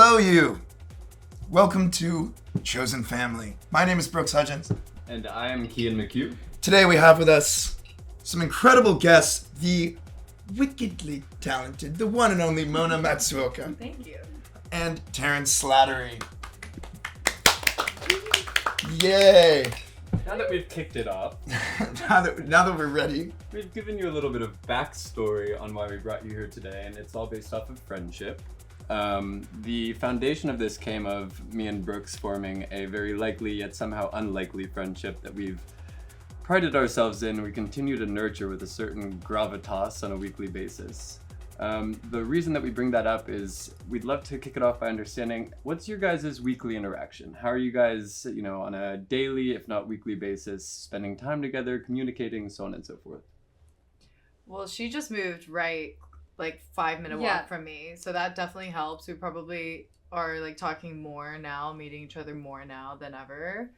Hello, you. Welcome to Chosen Family. My name is Brooks Hudgens. And I am Kian, McHugh. Today we have with us some incredible guests, the wickedly talented, the one and only Mona Matsuoka. Thank you. And Taryn Slattery. Yay! Now that we've kicked it off, now that we're ready. we've given you a little bit of backstory on why we brought you here today, and it's all based off of friendship. The foundation of this came of me and Brooks forming a very likely yet somehow unlikely friendship that we've prided ourselves in. We continue to nurture with a certain gravitas on a weekly basis. The reason that we bring that up is we'd love to kick it off by understanding what's your guys' weekly interaction? How are you guys, on a daily, if not weekly basis, spending time together, communicating, so on and so forth? Well, she just moved right 5-minute walk from me, so that definitely helps. We probably are talking more now, meeting each other more now than ever.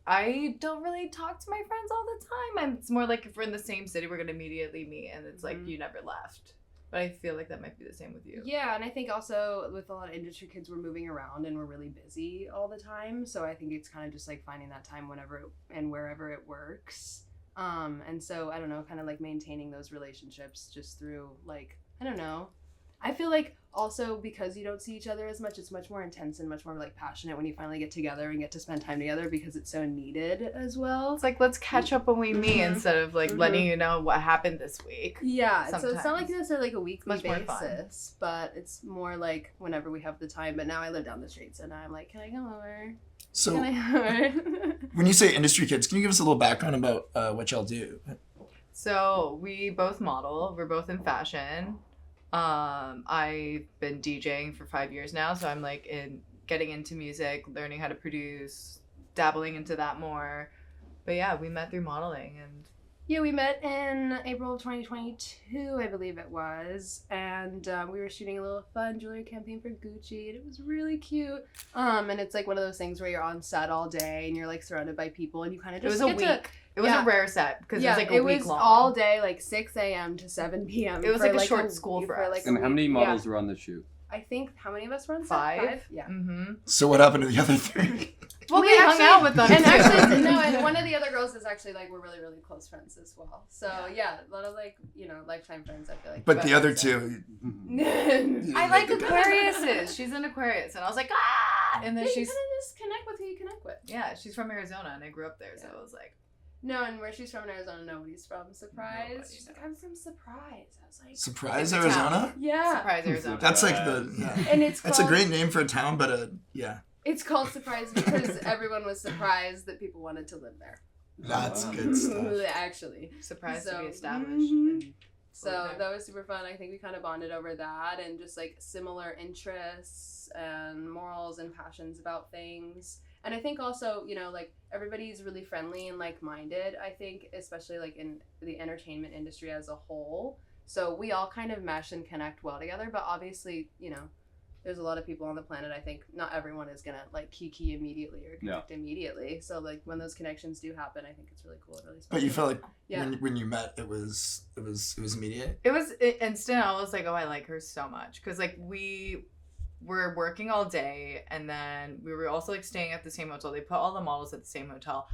I don't really talk to my friends all the time. It's more like if we're in the same city, we're gonna immediately meet, and it's you never left. But I feel like that might be the same with you. Yeah, and I think also with a lot of industry kids, we're moving around and we're really busy all the time. So I think it's kind of just finding that time whenever and wherever it works. And so I don't know, kind of maintaining those relationships just through I don't know. I feel also because you don't see each other as much, it's much more intense and much more passionate when you finally get together and get to spend time together because it's so needed as well. It's let's catch up when we meet instead of letting you know what happened this week. Yeah, sometimes. So it's not necessarily a weekly much more basis, but it's more whenever we have the time. But now I live down the street, so now I'm can I come over? So, Can I come over? when you say industry kids, can you give us a little background about what y'all do? So we both model. We're both in fashion. I've been DJing for 5 years now, so I'm getting into music, learning how to produce, dabbling into that more. But yeah, we met through modeling and Yeah, we met in April of 2022, I believe it was, and we were shooting a little fun jewelry campaign for Gucci, and it was really cute. And it's one of those things where you're on set all day and you're surrounded by people, and you kind of just it was a week. It was a rare set because it was a week long. All day, 6 a.m. to 7 p.m. It was a short school for us. And how many models were on the shoot? I think, how many of us were on set? 5? Yeah. Mm-hmm. So what happened to the other 3? Well, we hung out with them and too. actually, and one of the other girls is actually we're really, really close friends as well. So yeah, a lot of lifetime friends, I feel like. But the other 2... I like Aquariuses. She's an Aquarius, and I was and then she's kind of just connect with who you connect with. Yeah, she's from Arizona, and I grew up there, so I was No, and where she's from in Arizona, nobody's from. Surprise. She's I'm from Surprise. I was Surprise, Arizona? Yeah. Surprise, Arizona. That's And it's That's a great name for a town, but yeah. It's called Surprise because everyone was surprised that people wanted to live there. That's good stuff. Actually. Surprised to be established. Mm-hmm. So that was super fun. I think we kind of bonded over that and just similar interests and morals and passions about things. And I think also, everybody's really friendly and like-minded, I think, especially in the entertainment industry as a whole. So we all kind of mesh and connect well together, but obviously, there's a lot of people on the planet. I think not everyone is going to kiki immediately or connect immediately. So when those connections do happen, I think it's really cool. Really special. But you felt when you met, it was immediate? It was instant. I was I like her so much. Because we were working all day, and then we were also staying at the same hotel. They put all the models at the same hotel.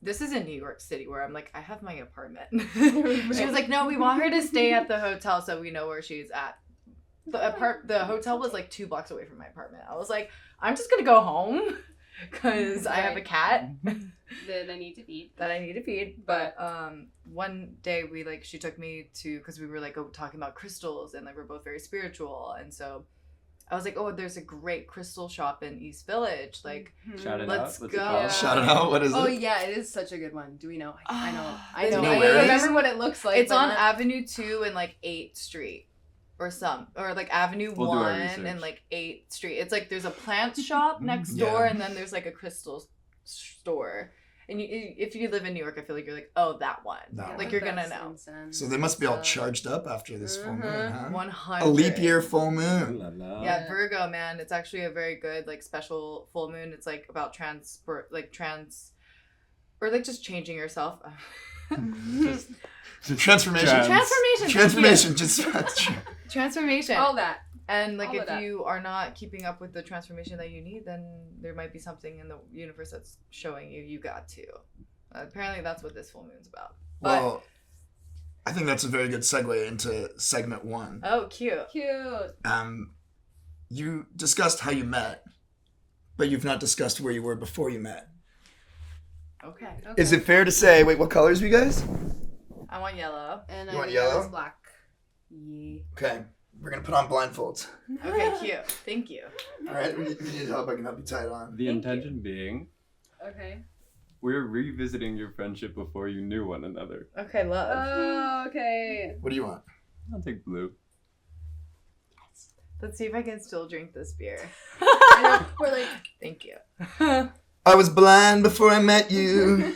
This is in New York City where I'm I have my apartment. She was no, we want her to stay at the hotel so we know where she's at. The hotel was 2 blocks away from my apartment. I was I'm just gonna go home because I have a cat that I need to feed. But one day we she took me to, because we were talking about crystals, and we're both very spiritual, and so I was oh, there's a great crystal shop in East Village. Shout it let's out. go. Yeah. Shout it out. What is it? Oh yeah, it is such a good one. Do we know? I know. I know where it is? remember what it looks like. It's on Avenue 2 and 8th Street. Or Avenue 1 and 8th Street. It's there's a plant shop next door, and then there's a crystal store. And if you live in New York, I feel you're oh, that one. You're gonna know. Insane. So they must be all charged up after this full moon, huh? 100. A leap year full moon. Ooh la la. Yeah, Virgo, man. It's actually a very good special full moon. It's about or just changing yourself. Transformation. Transformation. Transformation. Transformation. All that. And like All of if that. you are not keeping up with the transformation that you need, then there might be something in the universe that's showing you got to. Apparently that's what this full moon's about. But, Well, I think that's a very good segue into segment 1. oh, cute. Cute. You discussed how you met, but you've not discussed where you were before you met. Okay. Is it fair to say, wait, what colors are you guys? I want yellow. And You want I yellow? was black. Yeah. Okay, we're gonna put on blindfolds. Okay, cute. Thank you. All right, we need help. I can help you tie it on. The Thank intention being, Okay. we're revisiting your friendship before you knew one another. Okay, love. Oh, okay. What do you want? I'll take blue. Let's see if I can still drink this beer. I know. We're like. Thank you. I was blind before I met you.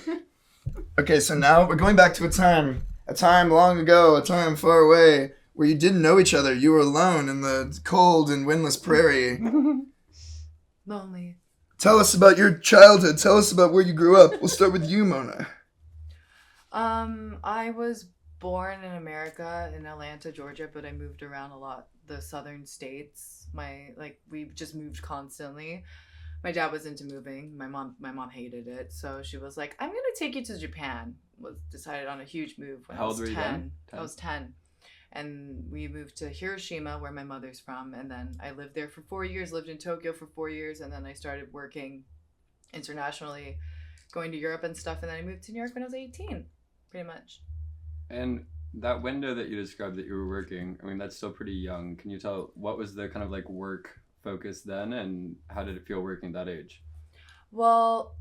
Okay, so now we're going back to a time long ago, a time far away, where you didn't know each other. You were alone in the cold and windless prairie. Lonely. Tell us about your childhood. Tell us about where you grew up. We'll start with you, Mona. I was born in America in Atlanta, Georgia, but I moved around a lot. The southern states. We just moved constantly. My dad was into moving. My mom hated it, so she was like, "I'm gonna take you to Japan." Was decided on a huge move when How I was old were you 10. then? I was 10, and we moved to Hiroshima, where my mother's from, and then I lived there for 4 years. Lived in Tokyo for 4 years, and then I started working internationally, going to Europe and stuff, and then I moved to New York when I was 18, pretty much. And that window that you described that you were working, I mean, that's still pretty young. Can you tell what was the kind of like work focus then, and how did it feel working that age? Well,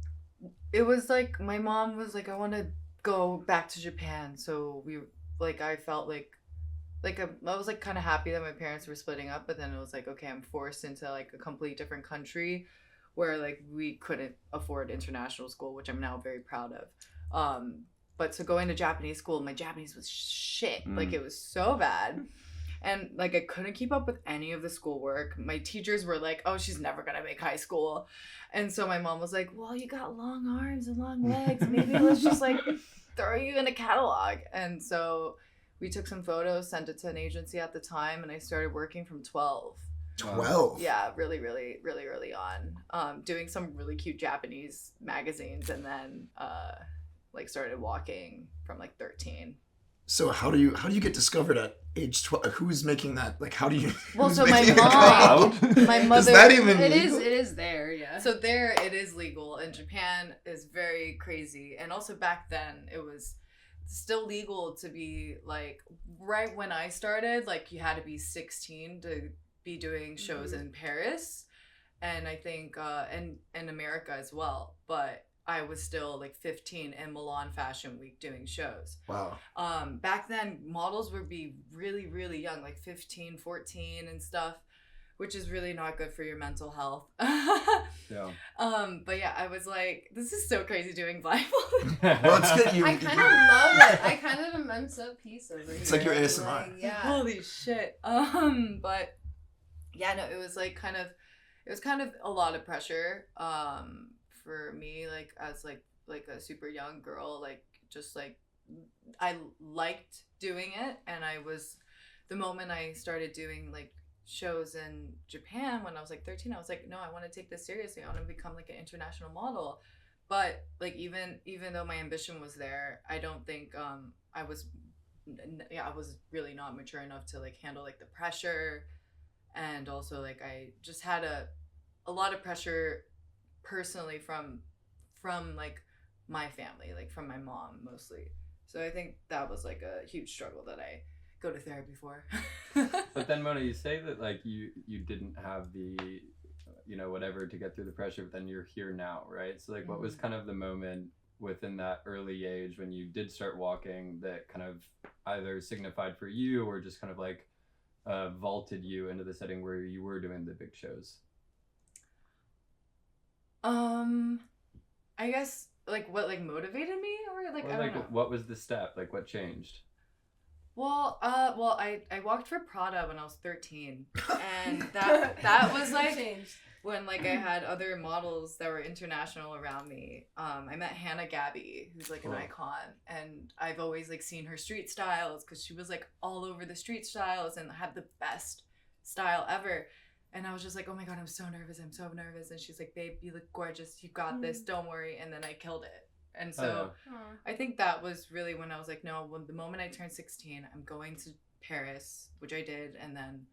it was like my mom was like, I want to go back to Japan. So I felt like I was like kind of happy that my parents were splitting up, but then it was like, okay, I'm forced into like a complete different country where like we couldn't afford international school, which I'm now very proud of. But so going to Japanese school, my Japanese was shit. Like it was so bad. And like I couldn't keep up with any of the schoolwork. My teachers were like, "Oh, she's never gonna make high school," and so my mom was like, "Well, you got long arms and long legs. Maybe let's just like throw you in a catalog." And so we took some photos, sent it to an agency at the time, and I started working from 12. 12? Yeah, really, really, really early on, doing some really cute Japanese magazines, and then started walking from like 13. So how do you get discovered at age 12? Who's making that? Like, how do you? Well, who's so my making a mom, call? my mother. Is that even It legal? is there, yeah. So there it is legal, and Japan is very crazy. And also back then it was still legal to be like, right when I started, like you had to be 16 to be doing shows in Paris, and I think in America as well. But I was still like 15 in Milan Fashion Week doing shows. Wow. Back then models would be really, really young, like 15, 14 and stuff, which is really not good for your mental health. Yeah. But yeah, I was like, this is so crazy doing blindfold. Well, it's good. I kind of love it. I kind of am so peace over here. It's like your ASMR. Like, yeah. Holy shit. But yeah, no, it was kind of a lot of pressure. For me, like as like a super young girl, like just like I liked doing it, and the moment I started doing like shows in Japan when I was like 13, I was like, no, I want to take this seriously. I want to become like an international model. But like even though my ambition was there, I don't think I was really not mature enough to like handle like the pressure, and also like I just had a lot of pressure personally from like my family, like from my mom mostly. So I think that was like a huge struggle that I go to therapy for. But then Mona, you say that like you didn't have the whatever to get through the pressure, but then you're here now, right? So like what was kind of the moment within that early age when you did start walking that kind of either signified for you or just kind of like vaulted you into the setting where you were doing the big shows? I guess like what like motivated me, or like, I don't know. What was the step? Like what changed? Well, I walked for Prada when I was 13, and that was like changed. When like I had other models that were international around me. I met Hannah Gabby, who's like an icon, and I've always like seen her street styles because she was like all over the street styles and had the best style ever. And I was just like, oh my God, I'm so nervous. And she's like, babe, you look gorgeous. You got this. Don't worry. And then I killed it. And so I think that was really when I was like, no, when the moment I turned 16, I'm going to Paris, which I did, and then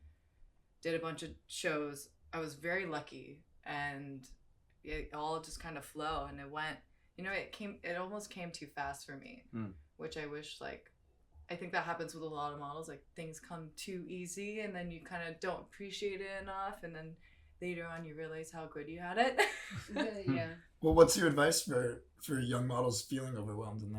did a bunch of shows. I was very lucky, and it all just kind of flow, and it went, it almost came too fast for me, which I wish, like, I think that happens with a lot of models, like things come too easy and then you kind of don't appreciate it enough, and then later on you realize how good you had it. Yeah. Well, what's your advice for young models feeling overwhelmed in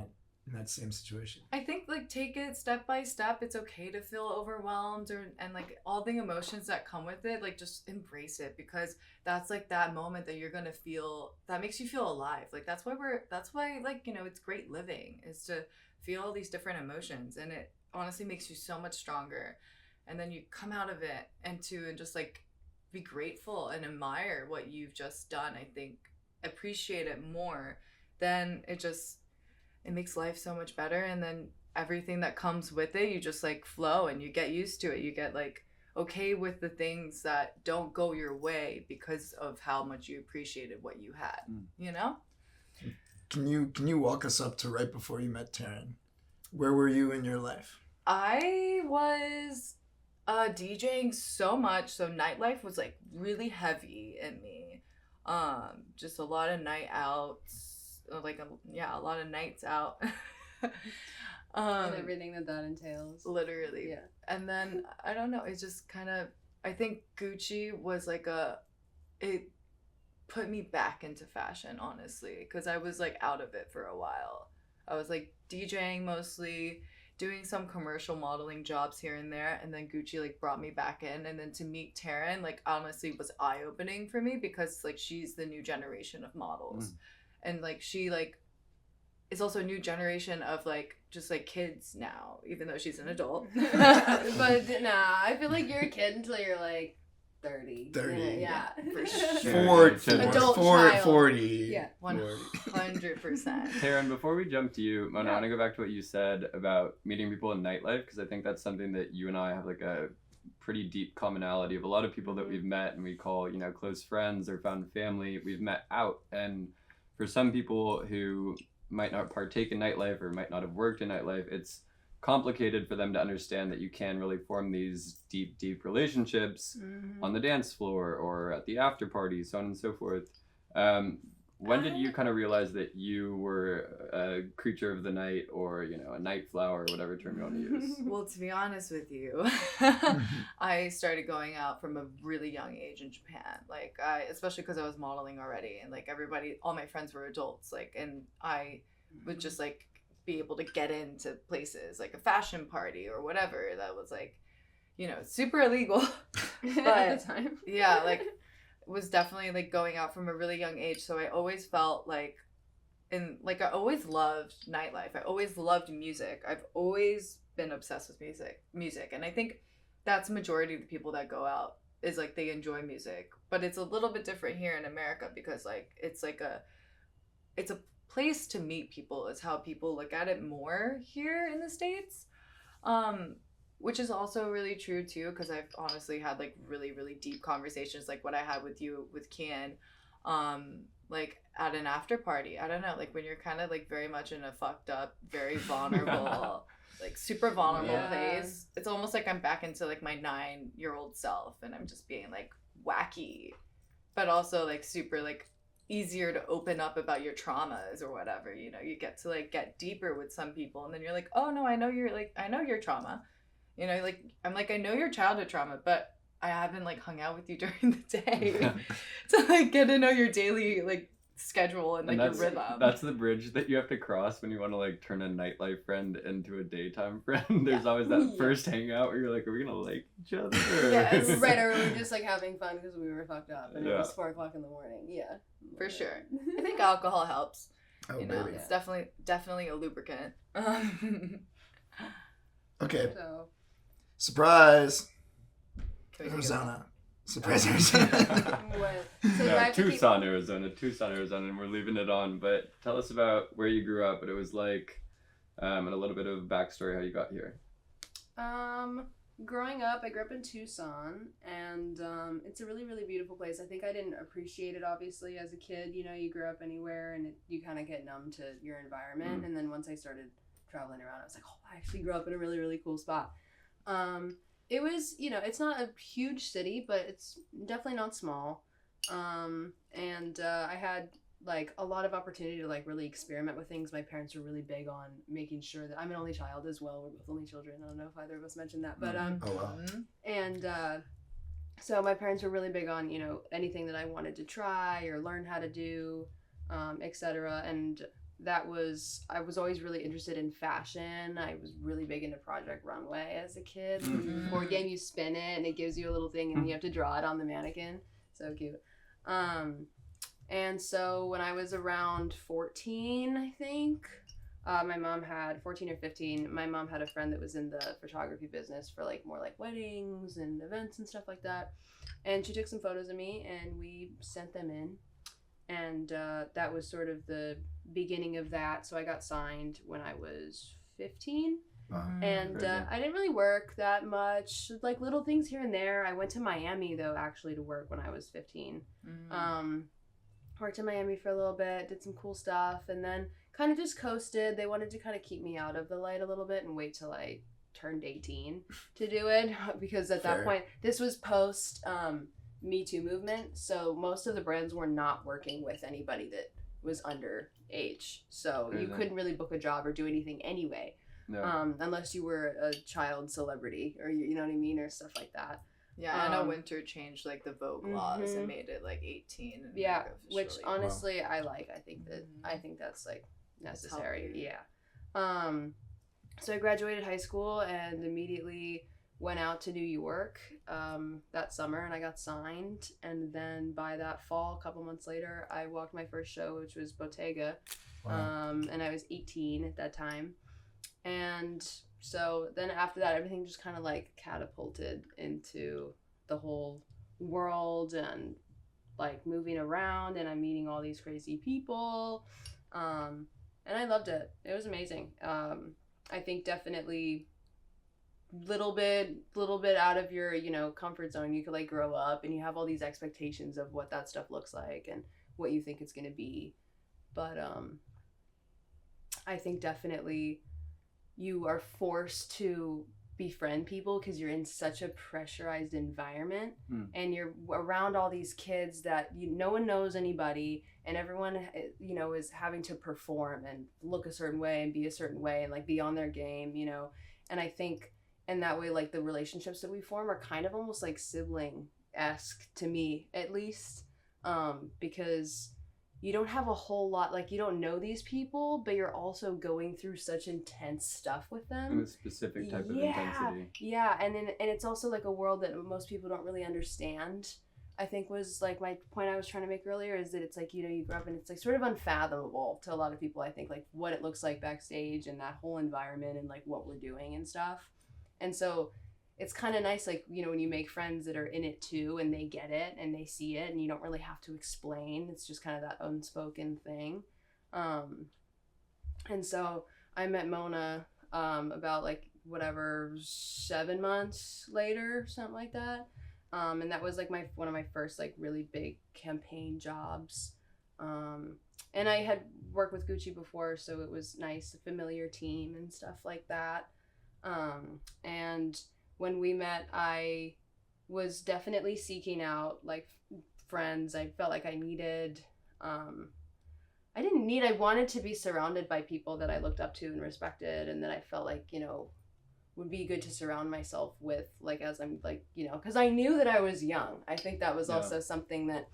that same situation? I think, like, take it step by step. It's okay to feel overwhelmed and like all the emotions that come with it, like just embrace it, because that's like that moment that you're gonna feel that makes you feel alive. Like that's why like, it's great living, is to feel all these different emotions, and it honestly makes you so much stronger. And then you come out of it and just like be grateful and admire what you've just done. I think appreciate it more, then it makes life so much better. And then everything that comes with it, you just like flow and you get used to it. You get like okay with the things that don't go your way because of how much you appreciated what you had, Can you walk us up to right before you met Taryn? Where were you in your life? I was DJing so much, so nightlife was like really heavy in me. Just a lot of night outs, like a lot of nights out. And everything that entails. Literally. Yeah. And then I don't know, it's just kind of, I think Gucci was like it put me back into fashion, honestly, because I was like out of it for a while. I was like DJing mostly, doing some commercial modeling jobs here and there, and then Gucci like brought me back in. And then to meet Taryn, like, honestly was eye-opening for me, because like she's the new generation of models. And like she like is also a new generation of like just like kids now, even though she's an adult. But nah, I feel like you're a kid until you're like 30. Yeah. For sure. Adult child. 40. Yeah, 100%. Taryn, before we jump to you, Mona, I want to go back to what you said about meeting people in nightlife, because I think that's something that you and I have like a pretty deep commonality of. A lot of people that we've met and we call, close friends or found family, we've met out. And for some people who might not partake in nightlife or might not have worked in nightlife, it's complicated for them to understand that you can really form these deep relationships on the dance floor or at the after party, so on and so forth. When did you kind of realize that you were a creature of the night, or a night flower, or whatever term you want to use? Well, to be honest with you, I started going out from a really young age in Japan. Like, especially because I was modeling already, and like all my friends were adults. Like, and I would just like be able to get into places like a fashion party or whatever that was like, super illegal. But at the time. Yeah, like was definitely like going out from a really young age. So I always felt like, I always loved nightlife. I always loved music. I've always been obsessed with music. And I think that's the majority of the people that go out, is like they enjoy music. But it's a little bit different here in America, because like it's a place to meet people, is how people look at it more here in the States, which is also really true too, because I've honestly had like really, really deep conversations like what I had with you with Kian, like at an after party. I don't know, like when you're kind of like very much in a fucked up, very vulnerable like super vulnerable place, it's almost like I'm back into like my 9-year-old self, and I'm just being like wacky, but also like super like easier to open up about your traumas or whatever. You get to like get deeper with some people, and then you're like, oh no, I know your trauma, like I'm like, I know your childhood trauma, but I haven't like hung out with you during the day to like get to know your daily like schedule and like your rhythm. That's the bridge that you have to cross when you want to like turn a nightlife friend into a daytime friend. There's always that first hangout where you're like, are we gonna like each other? Right, or we were just like having fun because we were fucked up and it was 4:00 in the morning. Yeah, for sure. I think alcohol helps. Oh, baby. It's definitely a lubricant. Okay. So. Surprise. Arizona. Surprise, Arizona. What? So Tucson, Arizona, and we're leaving it on. But tell us about where you grew up, what it was like, and a little bit of backstory how you got here. Growing up, I grew up in Tucson, and it's a really, really beautiful place. I think I didn't appreciate it, obviously, as a kid. You know, you grow up anywhere, and you kind of get numb to your environment. And then once I started traveling around, I was like, oh, I actually grew up in a really, really cool spot. It was, you know, it's not a huge city, but it's definitely not small. I had like a lot of opportunity to like really experiment with things. My parents were really big on making sure that I'm an only child as well. We're both only children. I don't know if either of us mentioned that, but Oh wow. and so my parents were really big on, you know, anything that I wanted to try or learn how to do, etc. And I was always really interested in fashion. I was really big into Project Runway as a kid. Board game, you spin it and it gives you a little thing and you have to draw it on the mannequin. So cute. And so when I was around 14, I think, my mom had 14 or 15. My mom had a friend that was in the photography business for like more like weddings and events and stuff like that. And she took some photos of me and we sent them in. And that was sort of the beginning of that. So I got signed when I was 15. And I didn't really work that much, like little things here and there. I went to Miami though, actually, to work when I was 15. Worked in Miami for a little bit, did some cool stuff, and then kind of just coasted. They wanted to kind of keep me out of the light a little bit and wait till I turned 18 to do it, because at that point, this was post Me Too movement, so most of the brands were not working with anybody that was underage, so you couldn't really book a job or do anything anyway. No. Unless you were a child celebrity or you know what I mean, or stuff like that. Yeah, I know Winter changed like the Vogue laws and made it like 18. And yeah, like, which honestly I like. I think that's like necessary. Yeah. So I graduated high school and immediately went out to New York that summer, and I got signed. And then by that fall, a couple months later, I walked my first show, which was Bottega. And I was 18 at that time. And so then after that, everything just kind of like catapulted into the whole world and like moving around, and I'm meeting all these crazy people. And I loved it. It was amazing. I think definitely little bit out of your, you know, comfort zone. You could like grow up and you have all these expectations of what that stuff looks like and what you think it's going to be. But I think definitely you are forced to befriend people because you're in such a pressurized environment and you're around all these kids that no one knows anybody, and everyone, you know, is having to perform and look a certain way and be a certain way and like be on their game, you know. And I think in that way, like the relationships that we form are kind of almost like sibling-esque to me, at least, because you don't have a whole lot, like you don't know these people, but you're also going through such intense stuff with them. And a specific type of intensity. Yeah, and it's also like a world that most people don't really understand. I think was like my point I was trying to make earlier, is that it's like, you know, you grow up and it's like sort of unfathomable to a lot of people, I think, like what it looks like backstage and that whole environment and like what we're doing and stuff. And so it's kind of nice, like, you know, when you make friends that are in it too and they get it and they see it and you don't really have to explain. It's just kind of that unspoken thing. And so I met Mona about like whatever 7 months later, something like that. And that was like one of my first like really big campaign jobs. And I had worked with Gucci before, so it was nice, a familiar team and stuff like that. And when we met, I was definitely seeking out like friends. I felt like I needed, I wanted to be surrounded by people that I looked up to and respected, and that I felt like, you know, would be good to surround myself with, like, as I'm like, you know, because I knew that I was young. I think that was also something that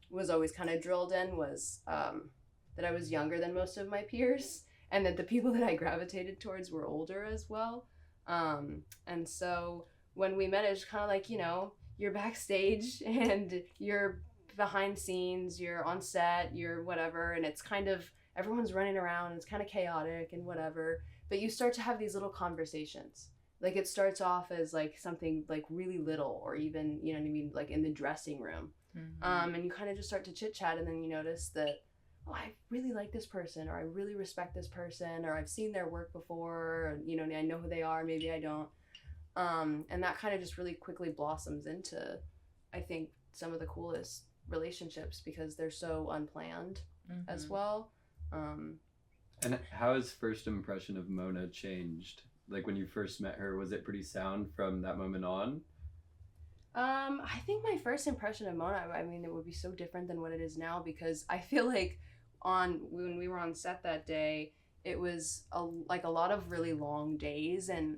was always kind of drilled in, was that I was younger than most of my peers, and that the people that I gravitated towards were older as well. And so when we met, it was kind of like, you know, you're backstage and you're behind scenes, you're on set, you're whatever, and it's kind of, everyone's running around, it's kind of chaotic and whatever, but you start to have these little conversations. Like it starts off as like something like really little, or even, you know what I mean, like in the dressing room. And you kind of just start to chit chat, and then you notice that, oh, I really like this person, or I really respect this person, or I've seen their work before, or, you know, I know who they are, maybe I don't. And that kind of just really quickly blossoms into, I think, some of the coolest relationships because they're so unplanned as well. And how has first impression of Mona changed? Like when you first met her, was it pretty sound from that moment on? I think my first impression of Mona, I mean, it would be so different than what it is now because I feel like when we were on set that day, it was a lot of really long days, and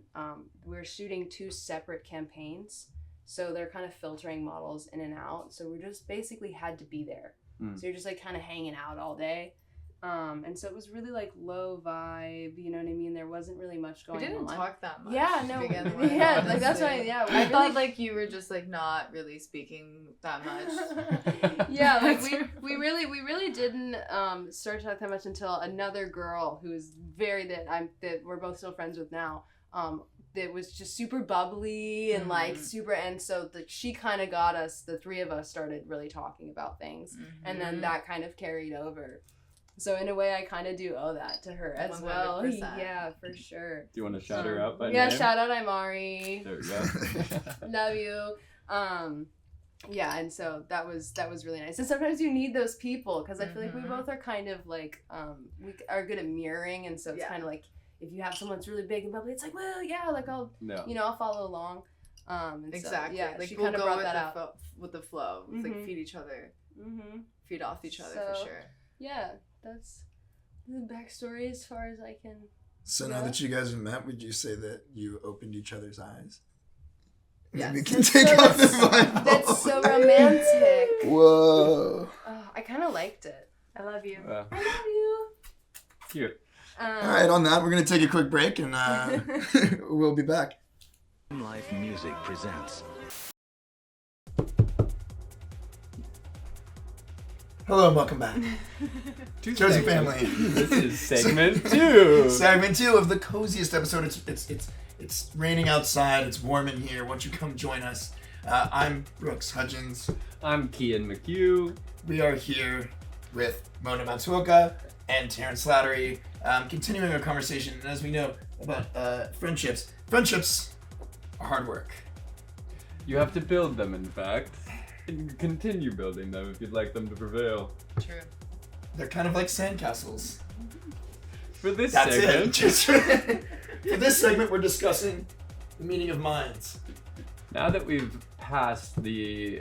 we were shooting 2 separate campaigns, so they're kind of filtering models in and out. So we just basically had to be there. So you're just like kind of hanging out all day. And so it was really like low vibe, you know what I mean? There wasn't really much going on. We didn't talk that much. Yeah, no, to begin with, yeah, honestly. like that's why, yeah. I thought like you were just like not really speaking that much. Yeah, like we really didn't start to talk that much until another girl who's that we're both still friends with now. That was just super bubbly and like super, and so she kind of got us. The 3 of us started really talking about things, and then that kind of carried over. So in a way, I kind of do owe that to her as 100%. Well. Yeah, for sure. Do you want to shout her out by name? Yeah, shout out Imari. There we go. Love you. Yeah, and so that was really nice. And sometimes you need those people because I feel like we both are kind of like we are good at mirroring, and so it's kind of like if you have someone that's really big and bubbly, it's like, well, yeah, like I'll I'll follow along. And exactly. So, yeah, like she we'll kind of go brought with that out with the flow. It's like feed each other, feed off each other for sure. Yeah, that's the backstory as far as I can. So now that you guys have met, would you say that you opened each other's eyes? Yes. We can take off the Bible. That's so romantic. Whoa. I kind of liked it. I love you. I love you. Cute. All right, on that, we're going to take a quick break, and we'll be back. Life Music presents. Hello and welcome back. Jersey family. This is segment 2. Segment 2 of the coziest episode. It's raining outside. It's warm in here. Won't you come join us? I'm Brooks Hudgens. I'm Kian McHugh. We are here with Mona Matsuoka and Taryn Slattery, continuing our conversation. And as we know about friendships are hard work. You have to build them, in fact. And continue building them if you'd like them to prevail. True. They're kind of like sandcastles. For this That's segment, it. Just for this segment, we're discussing the meaning of minds. now that we've passed the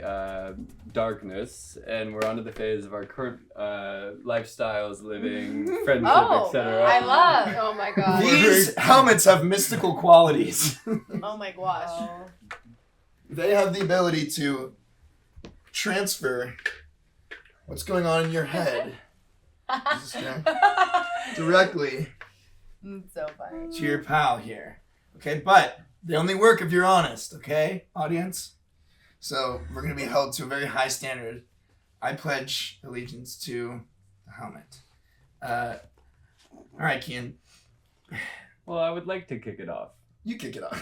darkness and we're onto the phase of our current lifestyles, living, friendship, etc. I love. Oh my god. These helmets have mystical qualities. Oh my gosh. They have the ability to transfer what's going on in your head directly So funny. to your pal here. Okay, but they only work if you're honest, okay, audience? So we're going to be held to a very high standard. I pledge allegiance to the helmet. All right, Kian. Well, I would like to kick it off. You kick it off.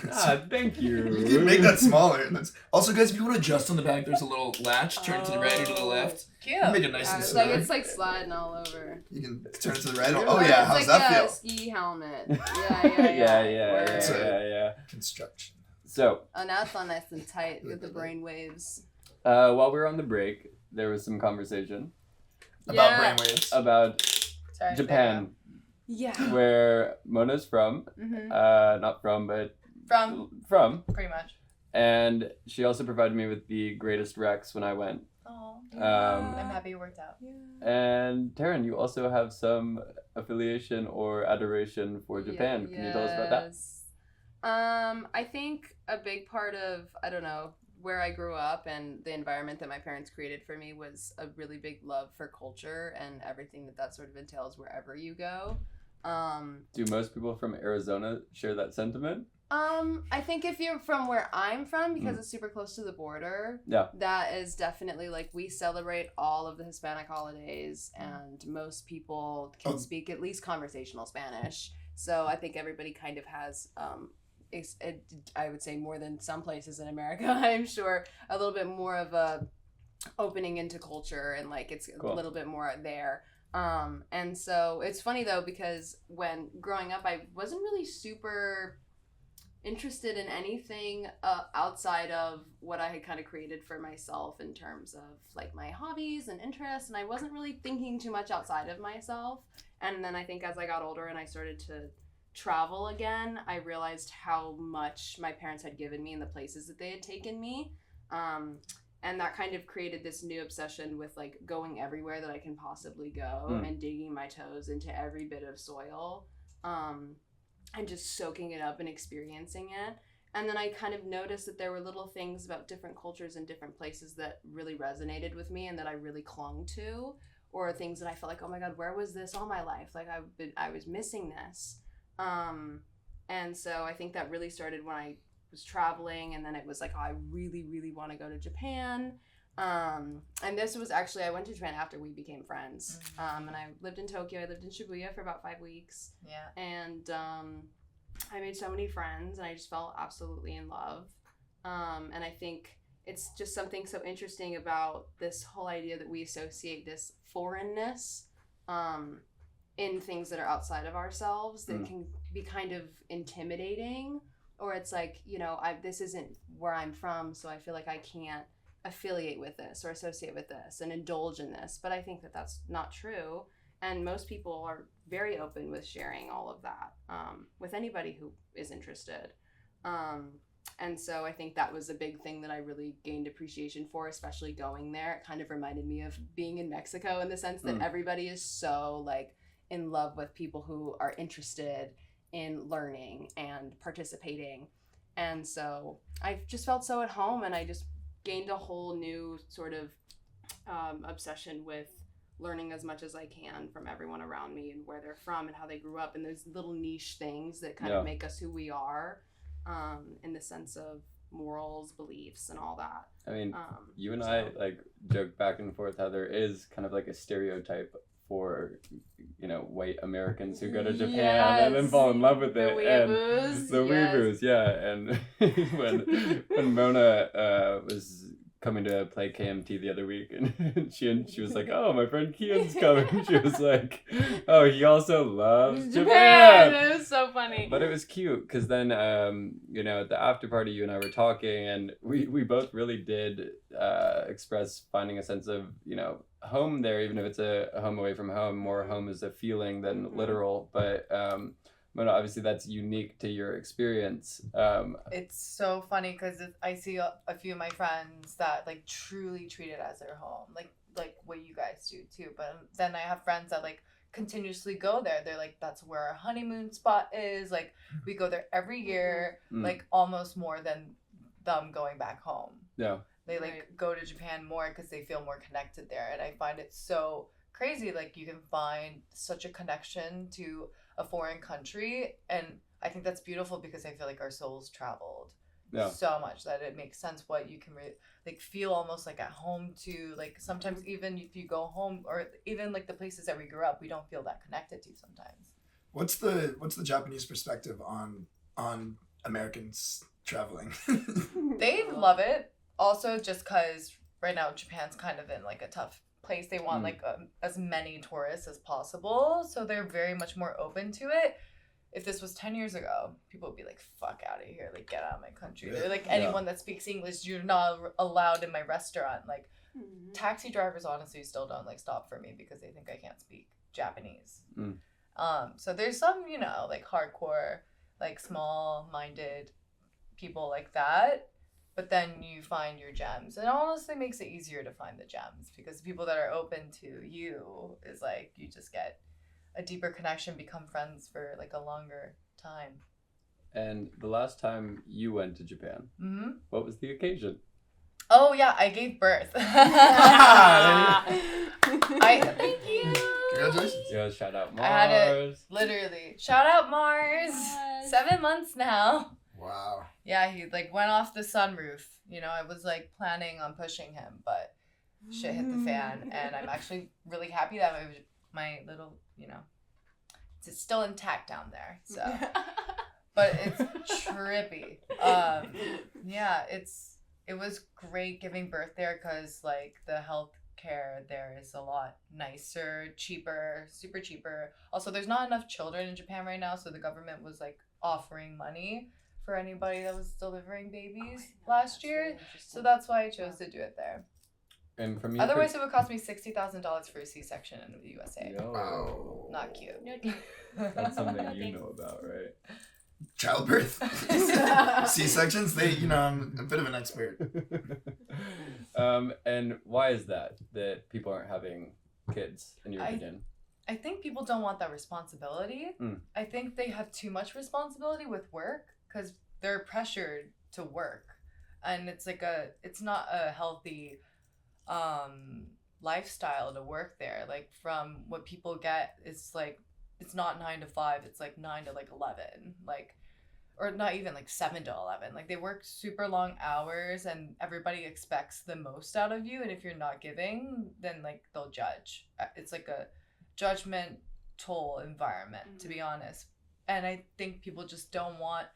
Thank you. You can make that smaller. Also, guys, if you want to adjust on the back, there's a little latch. Turn it to the right or to the left. Cute. Make it nice and It's smooth. like it's like sliding all over. You can turn it to the right. Oh yeah, how's it's that like feel? a ski helmet. Yeah. Yeah. Construction. So, Oh, now it's all nice and tight with the brain waves. while we were on the break, there was some conversation About Yeah. brainwaves. about Sorry, Japan, Yeah. where Mona's from. Mm-hmm. Not from, but From pretty much. And she also provided me with the greatest Rex when I went. Oh. Um, I'm happy it worked out. And Taryn, you also have some affiliation or adoration for Japan. Can you tell us about that? I think a big part of, I don't know, where I grew up and the environment that my parents created for me was a really big love for culture and everything that sort of entails wherever you go. Do most people from Arizona share that sentiment? I think if you're from where I'm from, because it's super close to the border, Yeah. that is definitely like we celebrate all of the Hispanic holidays, and most people can speak at least conversational Spanish. So I think everybody kind of has, I would say more than some places in America, I'm sure, a little bit more of a opening into culture, and like it's Cool. a little bit more there. And so it's funny though, because when growing up, I wasn't really super interested in anything outside of what I had kind of created for myself in terms of like my hobbies and interests, and I wasn't really thinking too much outside of myself. And then I think as I got older and I started to travel again, I realized how much my parents had given me in the places that they had taken me. And that kind of created this new obsession with like going everywhere that I can possibly go and digging my toes into every bit of soil. And just soaking it up and experiencing it. And then I kind of noticed that there were little things about different cultures and different places that really resonated with me and that I really clung to, or things that I felt like, oh my God, where was this all my life? Like I was missing this. And so I think that really started when I was traveling, and then it was like, oh, I really, really want to go to Japan. And this was actually, I went to Japan after we became friends. And I lived in Tokyo. I lived in Shibuya for about 5 weeks. Yeah. And I made so many friends, and I just fell absolutely in love. And I think it's just something so interesting about this whole idea that we associate this foreignness in things that are outside of ourselves that can be kind of intimidating, or it's like, you know, this isn't where I'm from, so I feel like I can't affiliate with this or associate with this and indulge in this. But I think that that's not true, and most people are very open with sharing all of that with anybody who is interested. And so I think that was a big thing that I really gained appreciation for, especially going there. It kind of reminded me of being in Mexico in the sense that everybody is so like in love with people who are interested in learning and participating. And so I just felt so at home, and I just gained a whole new sort of obsession with learning as much as I can from everyone around me and where they're from and how they grew up, and those little niche things that kind of make us who we are, in the sense of morals, beliefs, and all that. I mean, you and I like joke back and forth how there is kind of like a stereotype for, you know, white Americans who go to Japan and then fall in love with it. Weeaboos. The weeaboos, yeah. And when Mona was coming to play KMT the other week, and she was like, oh, my friend Kian's coming. She was like, oh, he also loves Japan. It was so funny. But it was cute because then, you know, at the after party, you and I were talking, and we both really did express finding a sense of, you know, home there, even if it's a home away from home. More home is a feeling than literal. But Mona, obviously that's unique to your experience. It's so funny because I see a few of my friends that like truly treat it as their home, like what you guys do too. But then I have friends that like continuously go there. They're like, that's where our honeymoon spot is. Like we go there every year, like almost more than them going back home. Yeah. They like go to Japan more because they feel more connected there. And I find it so crazy. Like you can find such a connection to a foreign country. And I think that's beautiful because I feel like our souls traveled so much that it makes sense what you can like feel almost like at home to. Like sometimes even if you go home, or even like the places that we grew up, we don't feel that connected to sometimes. What's the Japanese perspective on Americans traveling? They love it. Also, just because right now Japan's kind of in like a tough place. They want like as many tourists as possible, so they're very much more open to it. If this was 10 years ago, people would be like, fuck out of here, like get out of my country. They're like, anyone that speaks English, you're not allowed in my restaurant. Like taxi drivers honestly still don't like stop for me because they think I can't speak Japanese. So there's some, you know, like hardcore, like small-minded people like that. But then you find your gems. And it honestly makes it easier to find the gems because the people that are open to you is like, you just get a deeper connection, become friends for like a longer time. And the last time you went to Japan, what was the occasion? Oh yeah, I gave birth. Thank you. Congratulations. Yeah, shout out Mars. I had it, literally. Shout out Mars. 7 months now. Wow. Yeah, he like went off the sunroof. You know, I was like planning on pushing him, but shit hit the fan, and I'm actually really happy that my little, you know, it's still intact down there. So, but it's trippy. Yeah, it was great giving birth there because like the health care there is a lot nicer, cheaper, super cheaper. Also, there's not enough children in Japan right now, so the government was like offering money for anybody that was delivering babies last year. So that's why I chose to do it there. And from Otherwise, it would cost me $60,000 for a C-section in the USA. Yo. Not cute. That's something you know about, right? Childbirth, C-sections. I'm a bit of an expert. And why is that people aren't having kids in your opinion? I think people don't want that responsibility. I think they have too much responsibility with work because they're pressured to work, and it's not a healthy lifestyle to work there. Like from what people get, it's not 9 to 5. It's 9 to 11. Or not even 7 to 11. They work super long hours, and everybody expects the most out of you. And if you're not giving, then they'll judge. It's a judgmental environment, to be honest. And I think people just don't want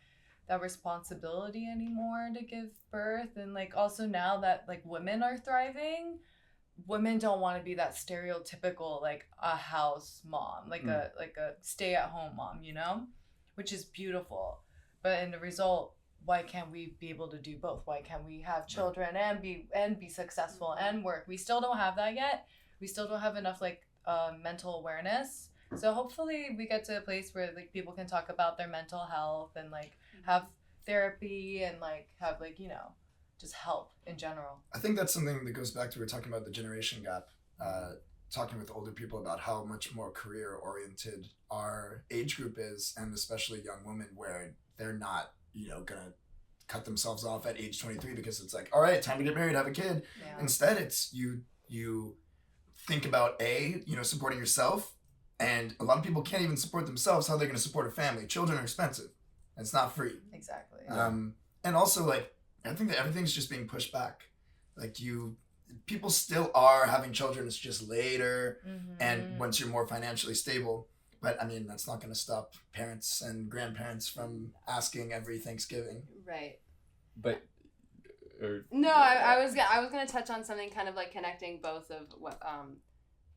that responsibility anymore to give birth. And also now that women are thriving, women don't want to be that stereotypical a house mom, a stay-at-home mom, which is beautiful. But in the result, why can't we be able to do both? Why can't we have children and be successful and work? We still don't have that yet. We still don't have enough mental awareness. So hopefully we get to a place where people can talk about their mental health and have therapy and have just help in general. I think that's something that goes back to, we're talking about the generation gap, talking with older people about how much more career oriented our age group is, and especially young women, where they're not gonna cut themselves off at age 23 because it's all right, time to get married, have a kid. Yeah. Instead, it's you think about supporting yourself, and a lot of people can't even support themselves. How are they going to support a family? Children are expensive. It's not free. Exactly. And also I think that everything's just being pushed back. People still are having children. It's just later, and once you're more financially stable. But I mean, that's not going to stop parents and grandparents from asking every Thanksgiving. Right. But. No, I was gonna touch on something kind of connecting both of what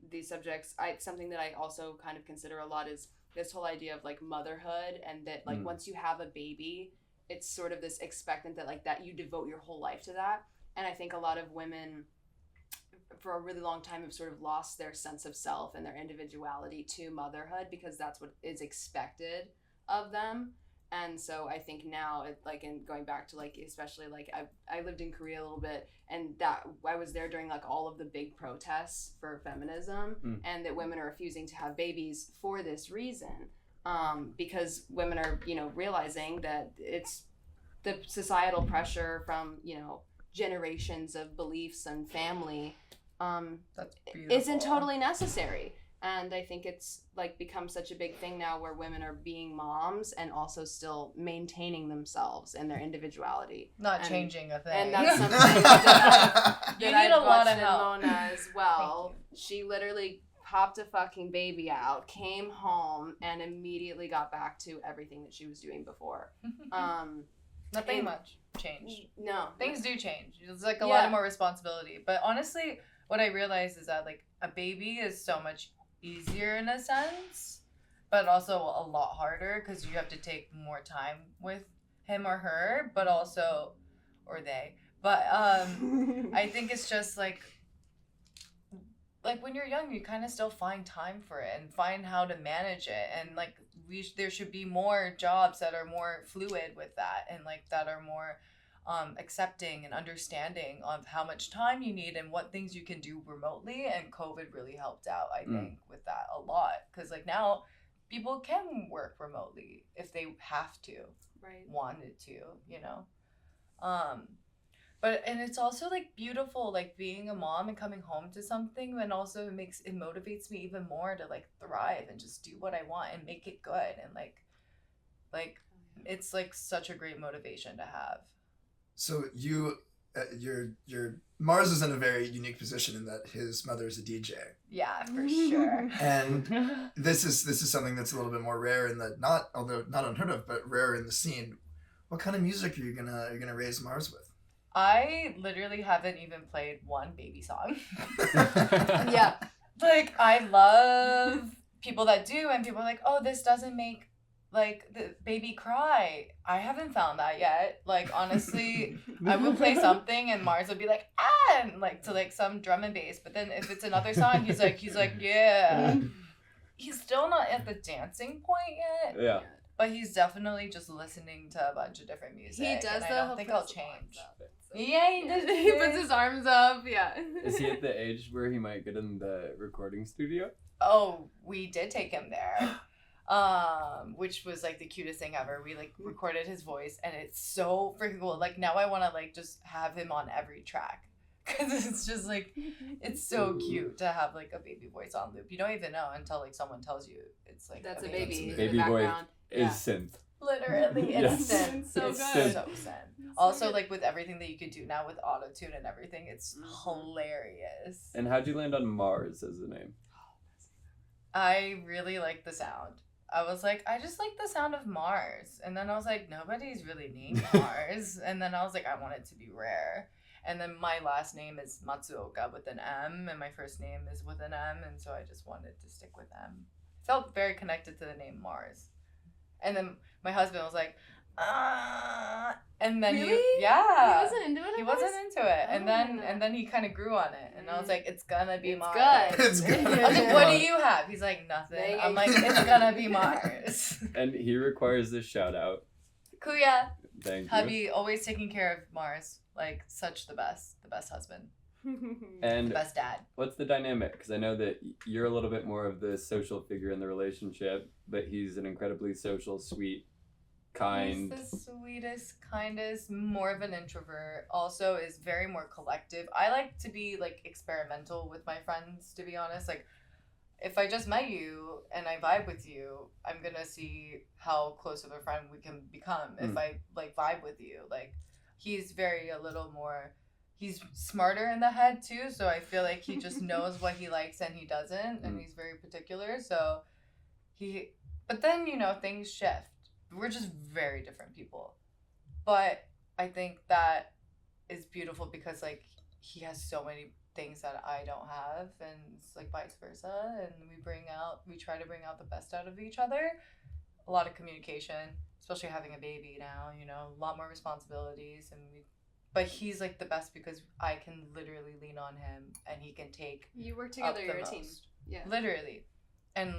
these subjects. Something that I also kind of consider a lot is this whole idea of motherhood, and that once you have a baby, it's sort of this expectant that you devote your whole life to that. And I think a lot of women for a really long time have sort of lost their sense of self and their individuality to motherhood, because that's what is expected of them. And so I think now, and going back to especially I lived in Korea a little bit, and that I was there during all of the big protests for feminism, and that women are refusing to have babies for this reason, because women are realizing that it's the societal pressure from generations of beliefs and family isn't totally necessary. And I think it's become such a big thing now where women are being moms and also still maintaining themselves and their individuality. Not changing a thing. And that's something that you need a lot of help. Mona as well. She literally popped a fucking baby out, came home, and immediately got back to everything that she was doing before. Nothing much changed. No. Things do change. It's a lot more responsibility. But honestly, what I realized is that a baby is so much easier in a sense, but also a lot harder because you have to take more time with him or her, but also, or they. But I think it's just when you're young, you kind of still find time for it and find how to manage it, and there should be more jobs that are more fluid with that, and that are more accepting and understanding of how much time you need and what things you can do remotely. And COVID really helped out, I think, with that a lot, because now people can work remotely if they have to, wanted to, but and it's also beautiful being a mom and coming home to something, and also it motivates me even more to thrive and just do what I want and make it good, and it's such a great motivation to have. So your Mars is in a very unique position in that his mother is a DJ. Yeah, for sure. And this is something that's a little bit more rare in the not unheard of, but rare in the scene. What kind of music are you gonna raise Mars with? I literally haven't even played one baby song. Yeah. I love people that do, and people are oh, this doesn't make like the baby cry. I haven't found that yet. Like honestly, I would play something and Mars would be like and like to like some drum and bass. But then if it's another song, he's like yeah. He's still not at the dancing point yet. Yeah. But he's definitely just listening to a bunch of different music. He does and the I don't think I'll change. So. Yeah, he does. He puts his arms up. Yeah. Is he at the age where he might get in the recording studio? Oh, we did take him there. Which was like the cutest thing ever. We like recorded his voice and it's so freaking cool. Like now I want to like just have him on every track because it's just like it's so cute to have like a baby voice on loop. You don't even know until like someone tells you it's like That's a baby. baby. In Baby the voice background. is synth. Literally, it's Yes. synth. It's so It's good. so synth. Also, like with everything that you could do now with auto-tune and everything, it's hilarious. And how'd you land on Mars as a name? I really like the sound. I was like, I just like the sound of Mars. And then I was like, nobody's really named Mars. And then I was like, I want it to be rare. And then my last name is Matsuoka with an M, and my first name is with an M, and so I just wanted to stick with M. Felt very connected to the name Mars. And then my husband was like, and then Really? he wasn't into it. he at wasn't first? into it, Oh, and then he kind of grew on it, and I was like, it's gonna be It's Mars. good. It's good. I was like, what do you have? He's like, nothing. There you I'm go. like, it's gonna be Mars. And he requires this shout out. Kuya, Thank you. hubby, always taking care of Mars, like such the best husband, the And best dad. what's the dynamic? Because I know that you're a little bit more of the social figure in the relationship, but he's an incredibly social, sweet, kind. He's the sweetest, kindest, more of an introvert. Also is very more collective. I like to be like experimental with my friends, to be honest. Like if I just met you and I vibe with you, I'm gonna see how close of a friend we can become if I like vibe with you. Like he's he's smarter in the head too, so I feel like he just knows what he likes and he doesn't, and he's very particular. So but then things shift. We're just very different people. But I think that is beautiful because like he has so many things that I don't have, and it's like vice versa, and we try to bring out the best out of each other. A lot of communication, especially having a baby now, a lot more responsibilities, but he's like the best because I can literally lean on him and he can take You work up together. the You're a most. team. Yeah. Literally. And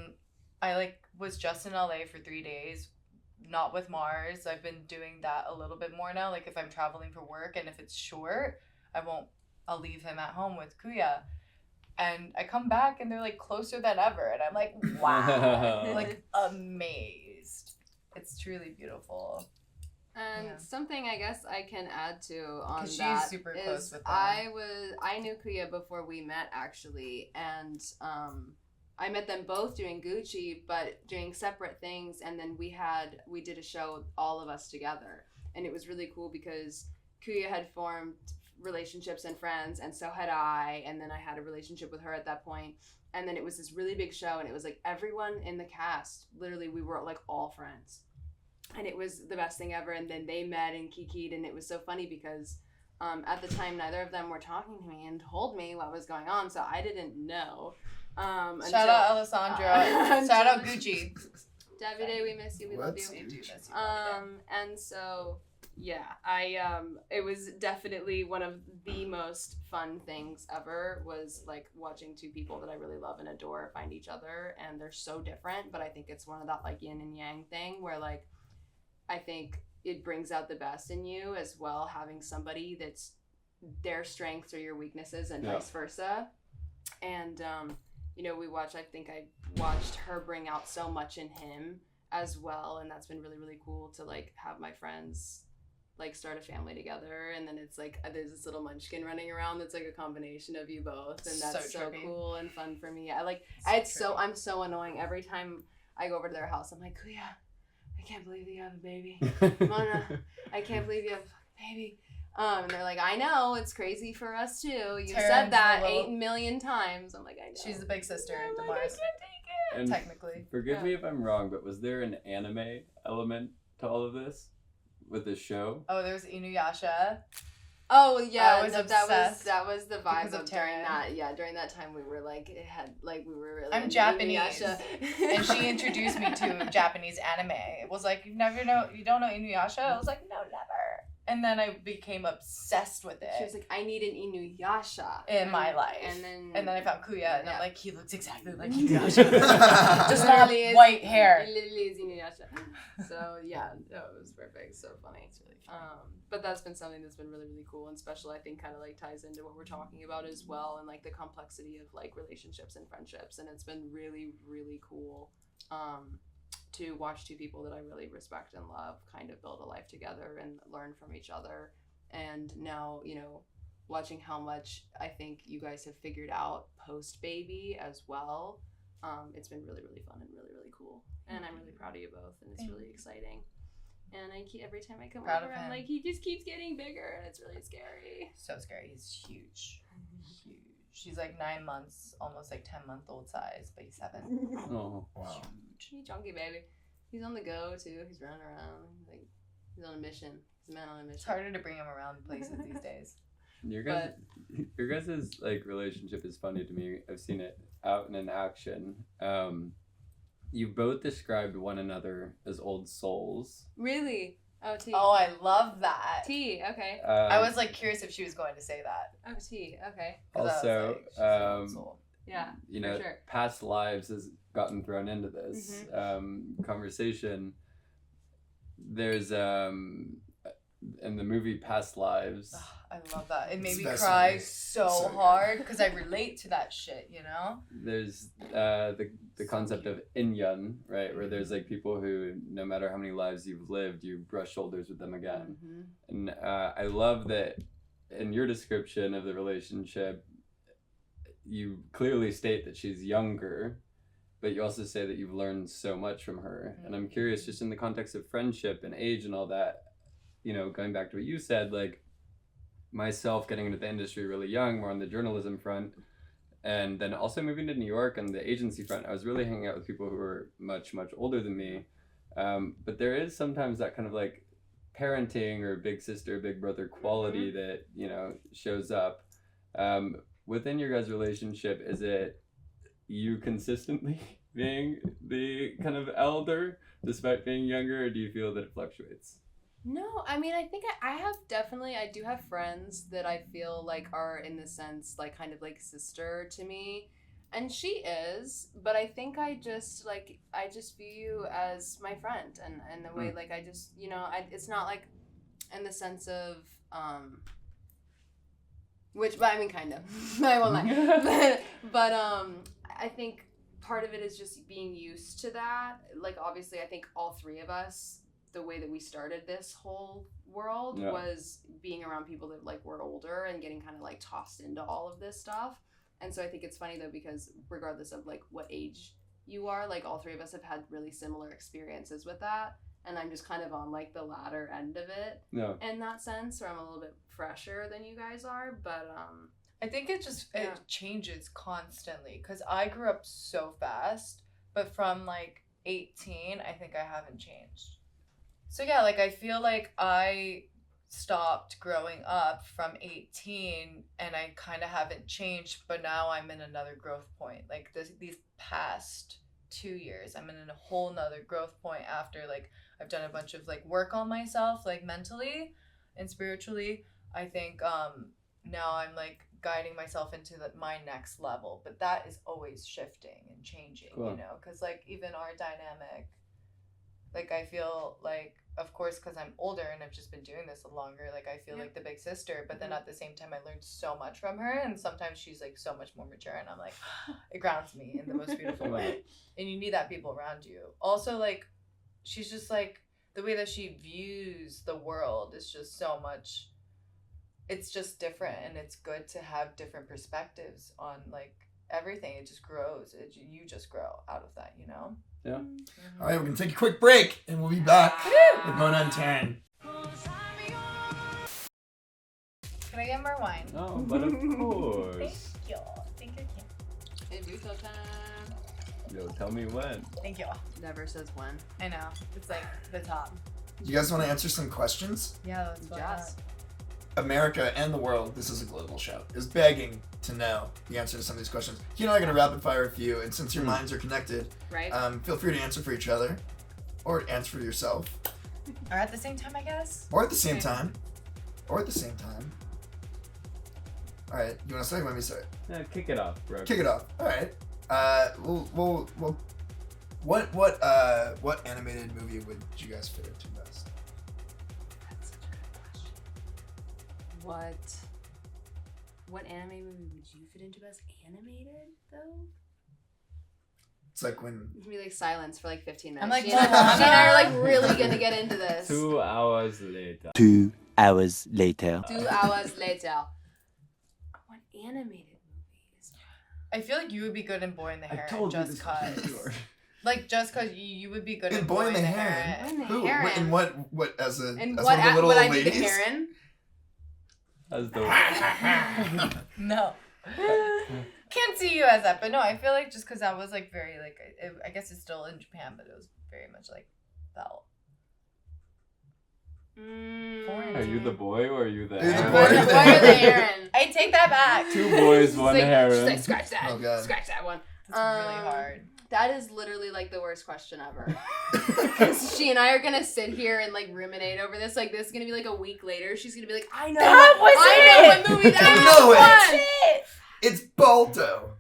I like was just in LA for 3 days, not with Mars. I've been doing that a little bit more now. Like if I'm traveling for work and if it's short, I'll leave him at home with Kuya. And I come back and they're like closer than ever. And I'm like, wow, like amazed. It's truly beautiful. And Yeah. something I guess I can add to on 'Cause she's that super is close with them. I knew Kuya before we met actually, and I met them both doing Gucci, but doing separate things. And then we did a show, all of us together, and it was really cool because Kuya had formed relationships and friends, and so had I, and then I had a relationship with her at that point. And then it was this really big show, and it was like everyone in the cast, literally we were like all friends. And it was the best thing ever. And then they met and kikied, and it was so funny because at the time neither of them were talking to me and told me what was going on, so I didn't know. Shout out Alessandro. Shout out Gucci. Davide, we miss you. We love you. We do miss you. And so yeah, it was definitely one of the most fun things ever, was like watching two people that I really love and adore find each other, and they're so different, but I think it's one of that like yin and yang thing where like I think it brings out the best in you as well, having somebody that's their strengths or your weaknesses and vice versa. And I think I watched her bring out so much in him as well, and that's been really, really cool to like have my friends like start a family together, and then it's like there's this little munchkin running around that's like a combination of you both, and that's so cool and fun for me. I'm so annoying every time I go over to their house. I'm like, Kuya, I can't believe you have a baby. Mona, I can't believe you have a baby. And they're like, I know, it's crazy for us too. You said that 8 million times. I'm like, I know. She's the big sister I'm to like, I Mars. can't take it. And Technically. forgive me if I'm wrong, but was there an anime element to all of this with this show? Oh, there's Inuyasha. Oh yeah, I was that obsessed was the vibe because of of during Taryn. that. Yeah, during that time we were like we were really. I'm into Japanese, Inuyasha. and she introduced me to Japanese anime. It was like, you don't know Inuyasha? I was like, no, never. And then I became obsessed with it. She was like, I need an Inuyasha in my life. and then I found Kuya, and yeah. I'm like, he looks exactly like Inuyasha. Just not white hair. He literally is Inuyasha. So yeah, no, it was perfect. So funny. It's really fun. But that's been something that's been really, really cool and special. I think kind of like ties into what we're talking about as well, and like the complexity of like relationships and friendships. And it's been really, really cool to watch two people that I really respect and love kind of build a life together and learn from each other. And now, you know, watching how much I think you guys have figured out post baby as well. It's been really, really fun and really, really cool. And I'm really proud of you both, and it's really exciting. And every time I come over, I'm like, he just keeps getting bigger, and it's really scary. So scary. He's huge. Huge. She's like 9 months, almost like 10-month-old size, but he's 7. Oh, Wow. He's chunky baby. He's on the go too. He's running around. Like he's on a mission. He's a man on a mission. It's harder to bring him around places these days. your guys' like relationship is funny to me. I've seen it out and in action. You both described one another as old souls. Really? Oh, T. Oh, I love that. T. Okay. I was like curious if she was going to say that. Oh, T. Okay. 'Cause I was Also, like, she's an old soul. Yeah. you know, for sure. past lives has gotten thrown into this conversation. There's in the movie Past Lives. I love that. It made It's me best cry movie. so So good. hard because I relate to that shit, you know? There's the concept of inyan, right, where there's like people who, no matter how many lives you've lived, you brush shoulders with them again. And I love that in your description of the relationship, you clearly state that she's younger, but you also say that you've learned so much from her. And I'm curious, just in the context of friendship and age and all that, you know, going back to what you said, like myself getting into the industry really young, more on the journalism front, and then also moving to New York on the agency front, I was really hanging out with people who were much, much older than me. But there is sometimes that kind of like parenting or big sister, big brother quality that, you know, shows up. Within your guys' relationship, is it you consistently being the kind of elder despite being younger, or do you feel that it fluctuates? No, I mean, I think I do have friends that I feel like are in the sense like kind of like sister to me, and she is, but I think I just view you as my friend, and the way like I just, you know, it's not like in the sense of which, but I mean kind of I won't lie but I think part of it is just being used to that. Like obviously I think all three of us, the way that we started this whole world was being around people that like were older and getting kind of like tossed into all of this stuff. And so I think it's funny though, because regardless of like what age you are, like all three of us have had really similar experiences with that. And I'm just kind of on like the latter end of it in that sense, where I'm a little bit fresher than you guys are. But I think it changes constantly because I grew up so fast, but from like 18, I think I haven't changed. So yeah, like I feel like I stopped growing up from 18 and I kind of haven't changed, but now I'm in another growth point. Like these past 2 years, I'm in a whole nother growth point after like I've done a bunch of like work on myself, like mentally and spiritually. I think now I'm like guiding myself into my next level, but that is always shifting and changing, you know, because like even our dynamic, like I feel like, of course, because I'm older and I've just been doing this longer, like I feel like the big sister, but then at the same time I learned so much from her, and sometimes she's like so much more mature, and I'm like, it grounds me in the most beautiful way. And you need that people around you. Also, like, she's just like, the way that she views the world is just so much, it's just different, and it's good to have different perspectives on like everything. It just grows. You just grow out of that, you know? Yeah. All right, we're going to take a quick break, and we'll be back with Mona and Taryn. Can I get more wine? Oh, but of course. Thank you. Thank you, Kian. it's do so time. Yo, tell me when. Thank you. Never says when. I know. It's like the top. You guys want to answer some questions? Yeah, let's go. Yes. America and the world, this is a global show, is begging to know the answer to some of these questions. You and I are going to rapid fire a few, and since your minds are connected, Right. Feel free to answer for each other, or answer for yourself. Or at the same time, I guess. Or at the same time. Alright, you want to start? You want me to start? Kick it off, bro. Kick it off. Alright. We'll what animated movie would you guys fit into best? That's such a good question. What anime movie would you fit into best? Animated though? It's like when It's gonna be like silence for like 15 minutes. I'm like, She and I are like really gonna get into this. 2 hours later. 2 hours later. 2 hours later. What animated movies? I feel like you would be good in Boy in the Heron just this cause. before. Like just cause you would be good in in Boy in the Heron. Heron. Boy in the Who? Heron. In what as a And as what one of the little would I be the ladies? Heron? That's dope. No. Can't see you as that, but no, I feel like just because that was like very like I guess it's still in Japan, but it was very much like felt. Are you the boy or are you the You're the heron? boy. Boy or the Heron? I take that back. 2 boys, 1 She's heron. like, scratch that. Oh, God. Scratch that one. It's really hard. That is literally like the worst question ever. Because she and I are gonna sit here and like ruminate over this. Like this is gonna be like a week later. She's gonna be like, I know what movie that know was. It's Balto.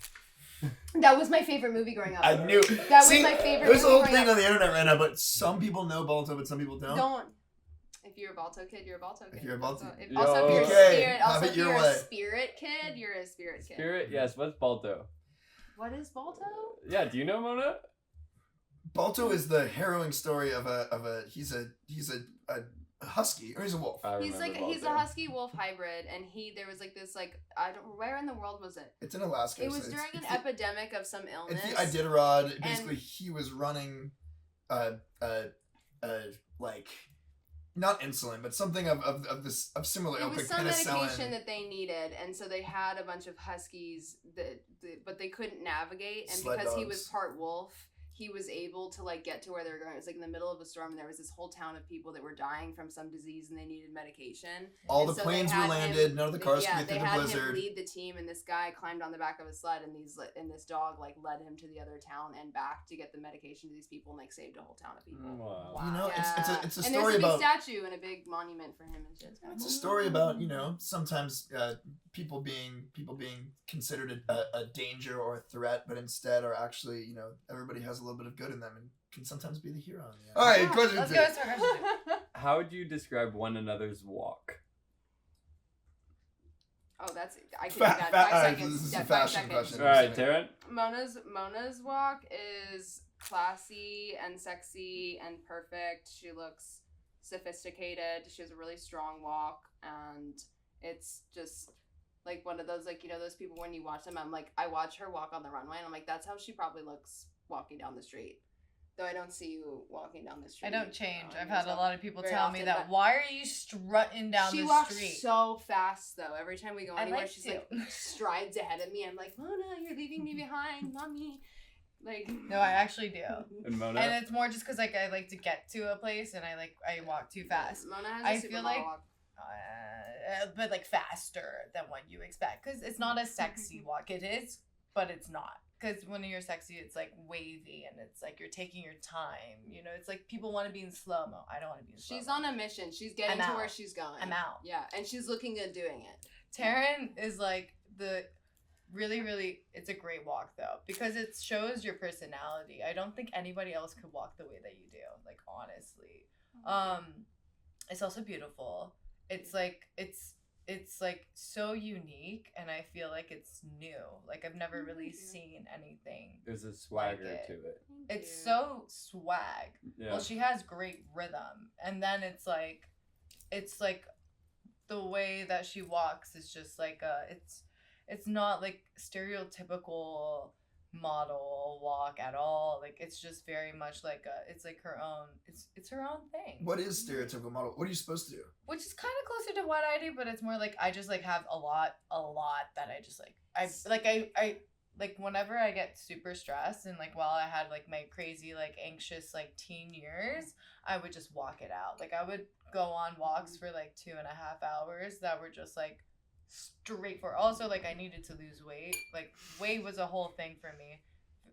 That was my favorite movie growing up. I knew. That was my favorite There's a movie whole growing thing up. on the internet right now, but some people know Balto, but some people don't. Don't. If you're a Balto kid, you're a Balto kid. If you're a Balto- Also, if Yo. you're a Okay, spirit, have also it if your you're way. a spirit kid, you're a spirit kid. Spirit? Yes, what's Balto? What is Balto? Yeah, do you know Mona? Balto is the harrowing story of a he's a husky or he's a wolf. He's like remember he's a Balto. husky wolf hybrid, and there was like this like where in the world was it? It's in Alaska. It was so during it's an epidemic of some illness. It's the Iditarod. Basically, he was running, like, not insulin, but something of similar It ilk, was like some penicillin. medication that they needed, and so they had a bunch of huskies but they couldn't navigate, and Sled because he dogs. was part wolf, he was able to like get to where they were going. It was like in the middle of a storm, and there was this whole town of people that were dying from some disease, and they needed medication. All And the so planes they were had landed. him- None of the cars yeah, could they get through the had blizzard. him lead the team, and this guy climbed on the back of a sled, and this dog like led him to the other town and back to get the medication to these people, and like saved a whole town of people. Wow. You know, it's a and story there's a about. big statue and a big monument for him and shit. It's kinda It's a cool. story about, sometimes people being considered a danger or a threat, but instead are actually, everybody has a little bit of good in them and can sometimes be the hero in the end. All right, question Let's two. go to question two. How would you describe one another's walk? Oh, that's I can do Fa- that. fa- 5 alright, seconds. this is Yeah, a 5 fashion seconds. question. Alright, Taryn? Mona's walk is classy and sexy and perfect. She looks sophisticated. She has a really strong walk, and it's just like one of those those people when you watch them. I watch her walk on the runway, and I'm like, that's how she probably looks walking down the street. Though I don't see you walking down the street. I don't change. I've yourself had a lot of people very tell me often, that. but- Why are you strutting down she the walks street? so fast though. Every time we go I anywhere, like she's to. like strides ahead of me. I'm like, Mona, you're leaving me behind, mommy. Like, No, I actually do. And Mona? And it's more just because I like to get to a place and I walk too fast. Mona has I a feel supermodel like- walk. But like faster than what you expect, because it's not a sexy walk. It is, but it's not. Because when you're sexy, it's like wavy and it's like you're taking your time. It's like people want to be in slow mo. I don't want to be in slow mo. She's on a mission. She's getting I'm to out. where she's going. I'm out. Yeah, and she's looking good doing it. Taryn is like the really, really. It's a great walk though, because it shows your personality. I don't think anybody else could walk the way that you do. Like honestly, it's also beautiful. It's like so unique, and I feel like it's new. Like I've never really seen anything. There's a swagger it. to it. It's so swag. Yeah. Well, she has great rhythm, and then it's like the way that she walks is just like it's not like stereotypical model walk at all. Like it's just very much like it's like her own. It's her own thing. What is stereotypical model? What are you supposed to do? Which is kind of closer to what I do, but it's more like I just like have a lot that I just like I like whenever I get super stressed and like while I had like my crazy like anxious like teen years, I would just walk it out. Like I would go on walks for like 2.5 hours that were just like straight for. Also, like I needed to lose weight. Like weight was a whole thing for me.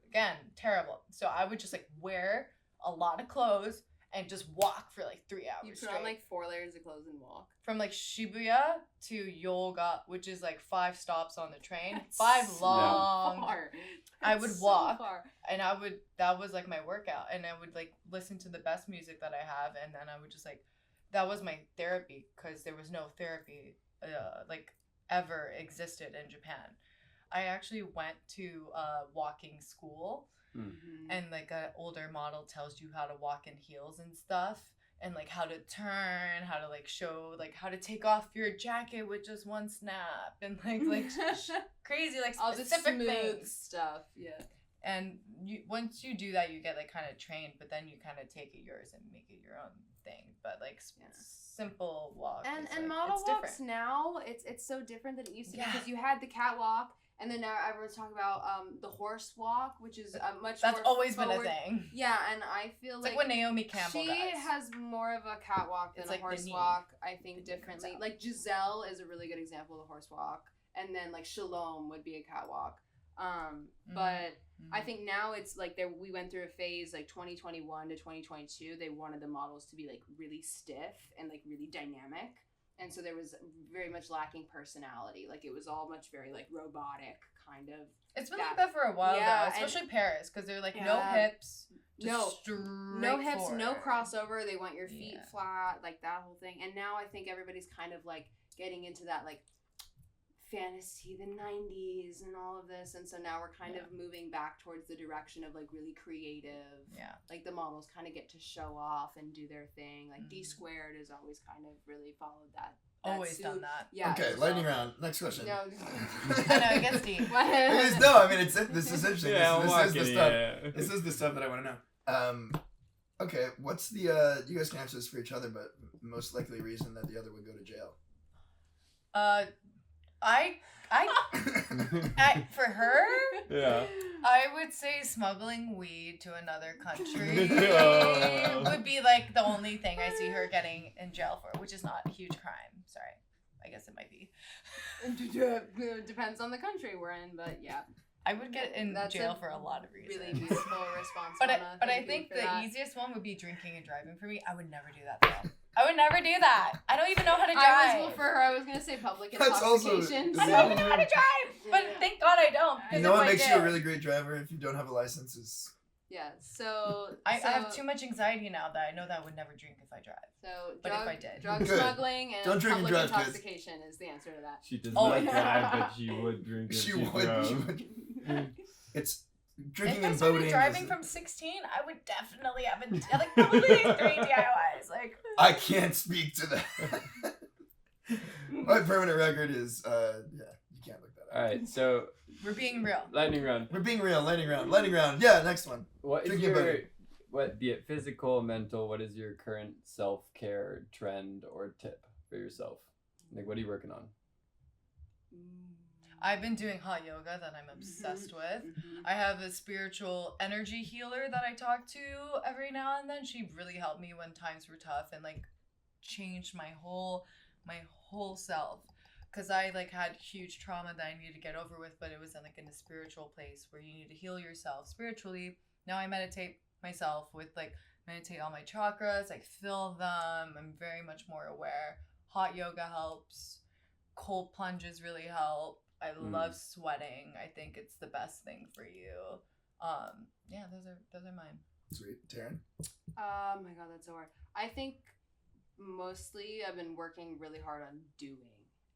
Again, terrible. So I would just like wear a lot of clothes and just walk for like 3 hours You put straight. on like 4 layers of clothes and walk. From like Shibuya to Yoga, which is like 5 stops on the train. That's 5 so long. far. I That's would so walk. far. And that was like my workout. And I would like listen to the best music that I have. And then I would just like, that was my therapy, because there was no therapy like ever existed in Japan. I actually went to walking school, and like an older model tells you how to walk in heels and stuff, and like how to turn, how to like show, like how to take off your jacket with just one snap, and like crazy like all the specific smooth things. stuff. Yeah. And once you do that, you get like kind of trained, but then you kind of take it yours and make it your own thing. But like simple walk And is, like, model it's walks different. now, it's so different than it used to be, Yeah. because you had the catwalk, and then now everyone's talking about the horse walk, which is much That's more always been a forward. thing. Yeah, and I feel It's like like what Naomi Campbell she does. has more of a catwalk than It's a like the horse knee. walk. I think The knee comes differently. out. Like Giselle is a really good example of a horse walk, and then like Shalom would be a catwalk. But I think now it's like we went through a phase like 2021 to 2022. They wanted the models to be like really stiff and like really dynamic, and so there was very much lacking personality. Like it was all much very like robotic kind of. It's been like that for a while, Yeah, though, especially Paris, because they're like no Yeah. hips, just no hips, no straightforward. crossover. They want your feet Yeah. flat, like that whole thing. And now I think everybody's kind of like getting into that like fantasy, the 90s and all of this, and so now we're kind of moving back towards the direction of like really creative. Yeah. Like the models kind of get to show off and do their thing. Like D Squared has always kind of really followed that. Always done that. Yeah. Okay, lightning round. Next question. No. I know, it gets deep. It is, no, I mean this is interesting. Yeah, this is the stuff. yeah. This is the stuff that I want to know. Okay, what's the you guys can answer this for each other, but most likely reason that the other would go to jail? I for her, Yeah. I would say smuggling weed to another country Oh. would be like the only thing I see her getting in jail for, which is not a huge crime. Sorry. I guess it might be. Depends on the country we're in, but yeah. I would get in That's jail a for a lot of reasons. Really beautiful response. But Anna. I Thank you think for the that. easiest one would be drinking and driving for me. I would never do that though. I would never do that. I don't even know how to drive. For her, I was gonna say public That's also- intoxication. I don't even know how to drive. But thank God I don't. You because know if what I makes you a did- really great driver if you don't have a license is Yeah. So I have too much anxiety now that I know that I would never drink if I drive. So But if I did. drug Good. smuggling and Don't drink and public drive, kids. intoxication is the answer to that. She does Oh, not yeah. drive, but she would drink if she she would. drove. It's drinking If I and started boating. driving is- from 16, I would definitely have like probably like 3 DIYs. Like I can't speak to that. My permanent record is yeah, you can't look that up. All right, so we're being real. lightning round. We're being real. Lightning round. Yeah, next one. What is Drinking your buddy. be it physical, mental? What is your current self-care trend or tip for yourself? Like, what are you working on? I've been doing hot yoga that I'm obsessed with. Mm-hmm. I have a spiritual energy healer that I talk to every now and then. She really helped me when times were tough and like changed my whole self. Cause I like had huge trauma that I needed to get over with, but it was in, like in a spiritual place where you need to heal yourself spiritually. Now I meditate myself with like meditate all my chakras, I fill them. I'm very much more aware. Hot yoga helps. Cold plunges really help. I love sweating. I think it's the best thing for you. Yeah, those are mine. Sweet. Taryn? Oh my god, that's so hard. I think mostly I've been working really hard on doing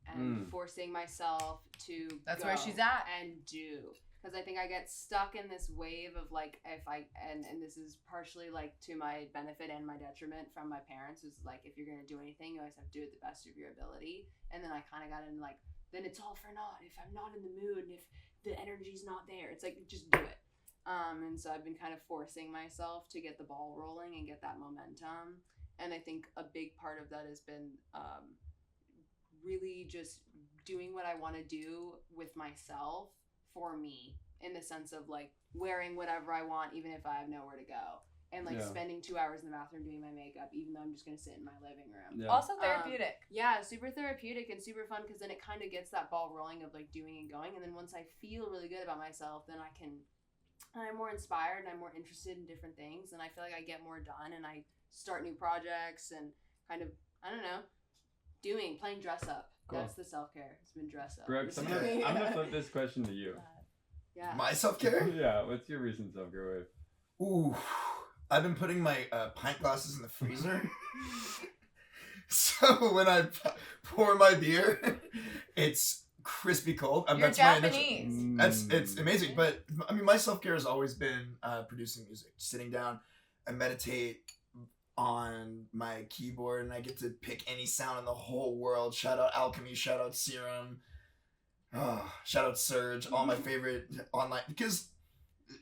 and forcing myself to That's go where she's at. and do. Because I think I get stuck in this wave of like, if I, and this is partially like to my benefit and my detriment from my parents, is like, if you're going to do anything, you always have to do it the best of your ability. And then I kind of got in like, then it's all for naught. If I'm not in the mood and if the energy's not there, it's like, just do it. And so I've been kind of forcing myself to get the ball rolling and get that momentum. And I think a big part of that has been really just doing what I want to do with myself for me, in the sense of like wearing whatever I want, even if I have nowhere to go. and like Yeah. spending 2 hours in the bathroom doing my makeup, even though I'm just gonna sit in my living room. Yeah. Also therapeutic. Yeah, super therapeutic and super fun because then it kind of gets that ball rolling of like doing and going, and then once I feel really good about myself, then I'm more inspired and I'm more interested in different things, and I feel like I get more done and I start new projects and kind of, I don't know, playing dress up. Cool. That's the self-care. It's been dress up. Brooks, I'm gonna flip this question to you. Yeah. My self-care? Yeah, what's your recent self-care wave? Ooh, I've been putting my pint glasses in the freezer. So when I pour my beer, it's crispy cold. You're That's my Japanese. It's amazing. But I mean, my self-care has always been producing music, sitting down. I meditate on my keyboard and I get to pick any sound in the whole world. Shout out Alchemy, shout out Serum, shout out Surge, all my favorite online, because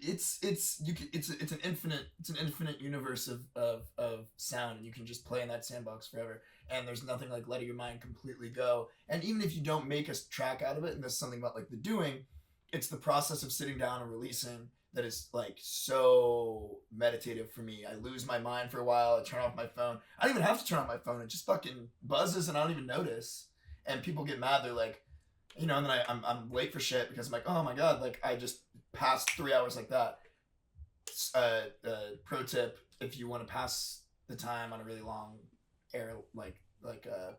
it's an infinite universe of sound, and you can just play in that sandbox forever, and there's nothing like letting your mind completely go. And even if you don't make a track out of it, and there's something about like the doing, it's the process of sitting down and releasing that is like so meditative for me. I lose my mind for a while. I turn off my phone. I don't even have to turn off my phone. It just fucking buzzes and I don't even notice. And people get mad. They're like, and then I'm late for shit because I'm like, oh my god, like I just passed 3 hours like that. Pro tip: if you want to pass the time on a really long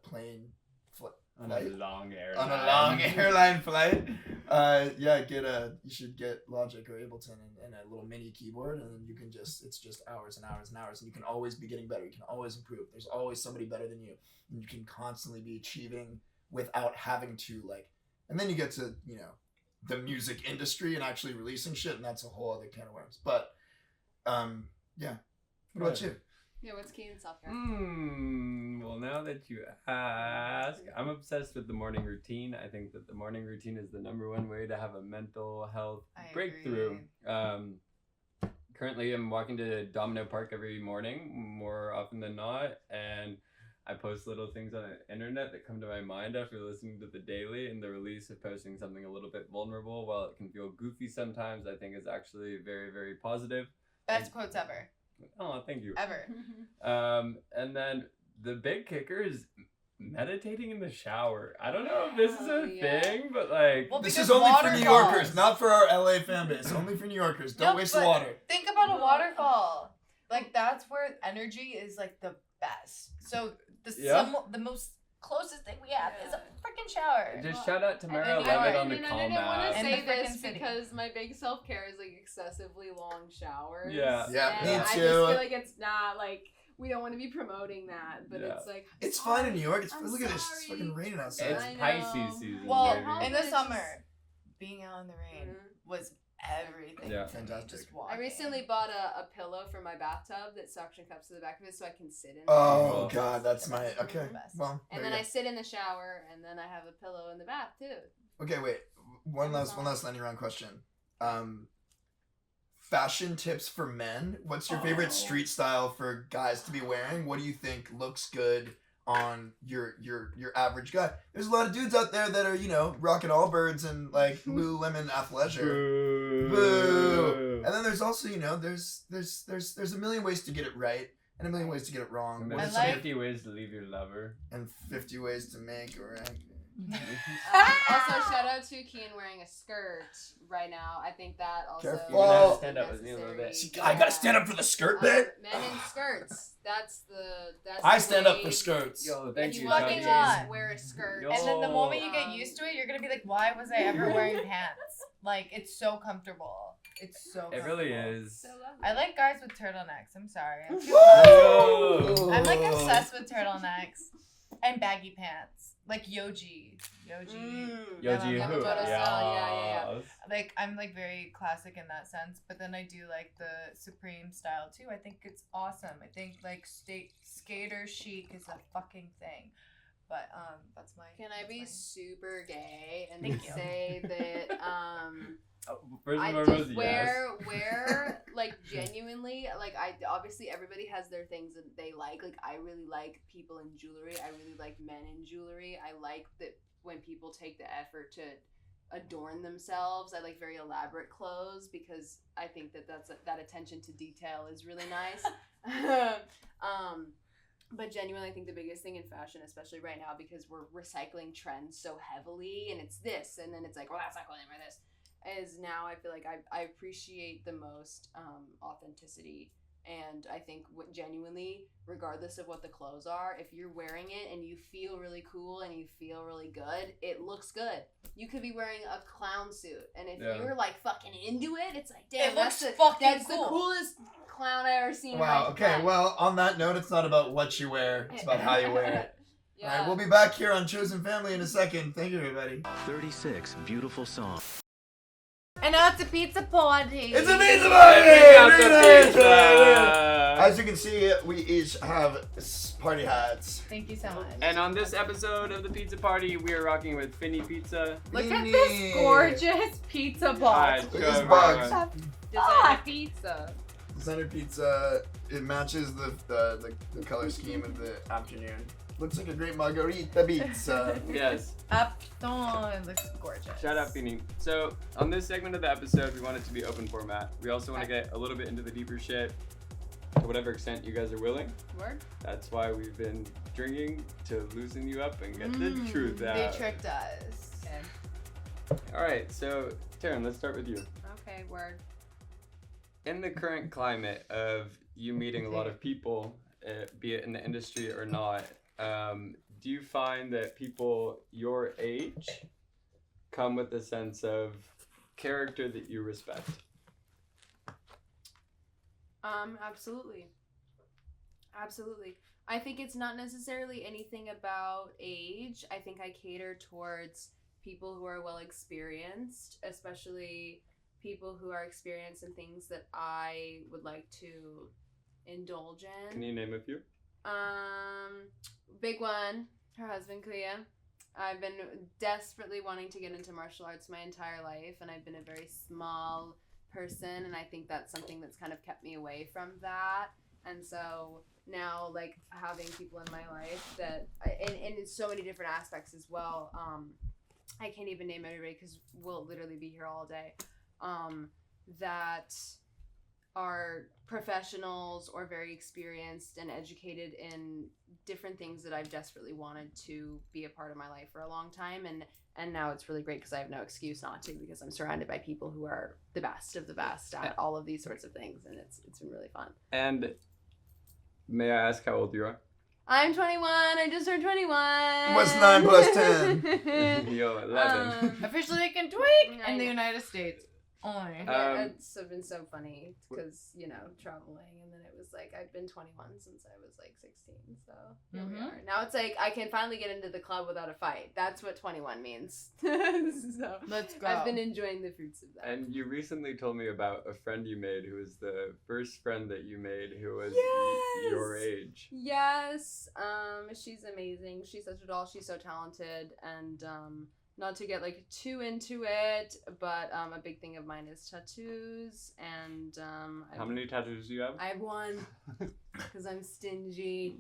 plane flight. On a long airline. On a long airline flight, you should get Logic or Ableton and a little mini keyboard, and then you can it's just hours and hours and hours, and you can always be getting better. You can always improve. There's always somebody better than you, and you can constantly be achieving without having to and then you get to the music industry and actually releasing shit, and that's a whole other can of worms. But yeah. What about you? Yeah, what's Kian's self-care? Well, now that you ask, I'm obsessed with the morning routine. I think that the morning routine is the number one way to have a mental health breakthrough. Currently, I'm walking to Domino Park every morning, more often than not, and I post little things on the internet that come to my mind after listening to the daily, and the release of posting something a little bit vulnerable, while it can feel goofy sometimes, I think is actually very, very positive. Best quotes ever. Oh, thank you. Ever. And then the big kicker is meditating in the shower. I don't know if this is a thing, but this is only for New Yorkers, not for our LA fan base. Only for New Yorkers. Don't waste the water. Think about a waterfall. That's where energy is the best. So the most closest thing we have is a freaking shower. Just shout out to Mara Levitt on the call map. I want to say this because my big self-care is excessively long showers. Yeah, me too. I just feel like it's not we don't want to be promoting that, but it's fine in New York. Look at this, it's fucking raining outside. It's Pisces season. Well, in the summer, being out in the rain was everything. Yeah, fantastic. I recently bought a pillow for my bathtub that suction cups to the back of it so I can sit in. Oh god, that's my okay. Well, and then I sit in the shower, and then I have a pillow in the bath too. Okay, wait. One last lightning round question. Fashion tips for men. What's your favorite street style for guys to be wearing? What do you think looks good on your average guy? There's a lot of dudes out there that are rocking Allbirds and Lululemon athleisure. Boo. And then there's also there's a million ways to get it right and a million ways to get it wrong. And there's 50 ways to leave your lover and 50 ways to make or Also, shout out to Kian wearing a skirt right now. I think that also. Careful. You gotta stand up with me a little bit. I gotta stand up for the skirt bit. Men in skirts. That's I stand up for skirts. Yo, thank you. Fucking hot. Wear a skirt. Yo. And then the moment you get used to it, you're gonna be like, why was I ever wearing pants? It's so comfortable. It's so comfortable. It really is. So lovely. I like guys with turtlenecks. I'm sorry. Yo. I'm obsessed with turtlenecks and baggy pants. Yoji. Yoji who? Yeah. I'm very classic in that sense, but then I do the Supreme style too. I think it's awesome. I think skater chic is a fucking thing. But that's my. Can I be super gay and Thank you. say that First I and foremost, just wear genuinely I obviously everybody has their things that they like. I really like people in jewelry. I really like men in jewelry. I like that when people take the effort to adorn themselves. I like very elaborate clothes because I think that attention to detail is really nice. But genuinely, I think the biggest thing in fashion, especially right now, because we're recycling trends so heavily, and it's this, and then it's like, well, that's not going for this, is now I feel like I appreciate the most authenticity. And I think genuinely, regardless of what the clothes are, if you're wearing it and you feel really cool and you feel really good, it looks good. You could be wearing a clown suit, and if you're like fucking into it, it's like, damn, that's the coolest clown I ever seen. Wow. Okay. Well, on that note, it's not about what you wear; it's about how you wear it. Yeah. All right. We'll be back here on Chosen Family in a second. Thank you, everybody. 36 beautiful songs. And now it's a pizza party. It's a pizza party! Pizza! As you can see, we each have party hats. Thank you so much. And on this episode of the Pizza Party, we are rocking with Finny Pizza. Look at this gorgeous pizza box. Look at this box. Designer pizza. Designer pizza. It matches the color scheme of the afternoon. Looks like a great margarita pizza. Yes. It looks gorgeous. Shout out, Finny. So, on this segment of the episode, we want it to be open format. We also want to get a little bit into the deeper shit to whatever extent you guys are willing. Word. That's why we've been drinking to loosen you up and get the truth out. They tricked us. Okay. Alright, so, Taryn, let's start with you. Okay, word. In the current climate of you meeting a lot of people, be it in the industry or not, do you find that people your age come with a sense of character that you respect? Absolutely. Absolutely. I think it's not necessarily anything about age. I think I cater towards people who are well experienced, especially people who are experienced in things that I would like to indulge in. Can you name a few? Big one, her husband Kian. I've been desperately wanting to get into martial arts my entire life, and I've been a very small person, and I think that's something that's kind of kept me away from that. And so now, like, having people in my life that, and in so many different aspects as well, I can't even name everybody because we'll literally be here all day, that are professionals or very experienced and educated in different things that I've desperately wanted to be a part of my life for a long time, and now it's really great because I have no excuse not to, because I'm surrounded by people who are the best of the best at all of these sorts of things, and it's been really fun. And may I ask how old you are? I'm 21. I just turned 21. What's 9 plus 10? Yo, 11. Officially they can tweak in the United States. Only. Yeah, it's been so funny because, traveling, and then it was like I've been 21 since I was like 16, so here we are. Now it's like I can finally get into the club without a fight. That's what 21 means. So let's go. I've been enjoying the fruits of that. And you recently told me about a friend you made who was the first friend that you made who was your age. Yes. She's amazing. She's such a doll. She's so talented, and not to get like too into it, but a big thing of mine is tattoos, and how many tattoos do you have? I have one because I'm stingy,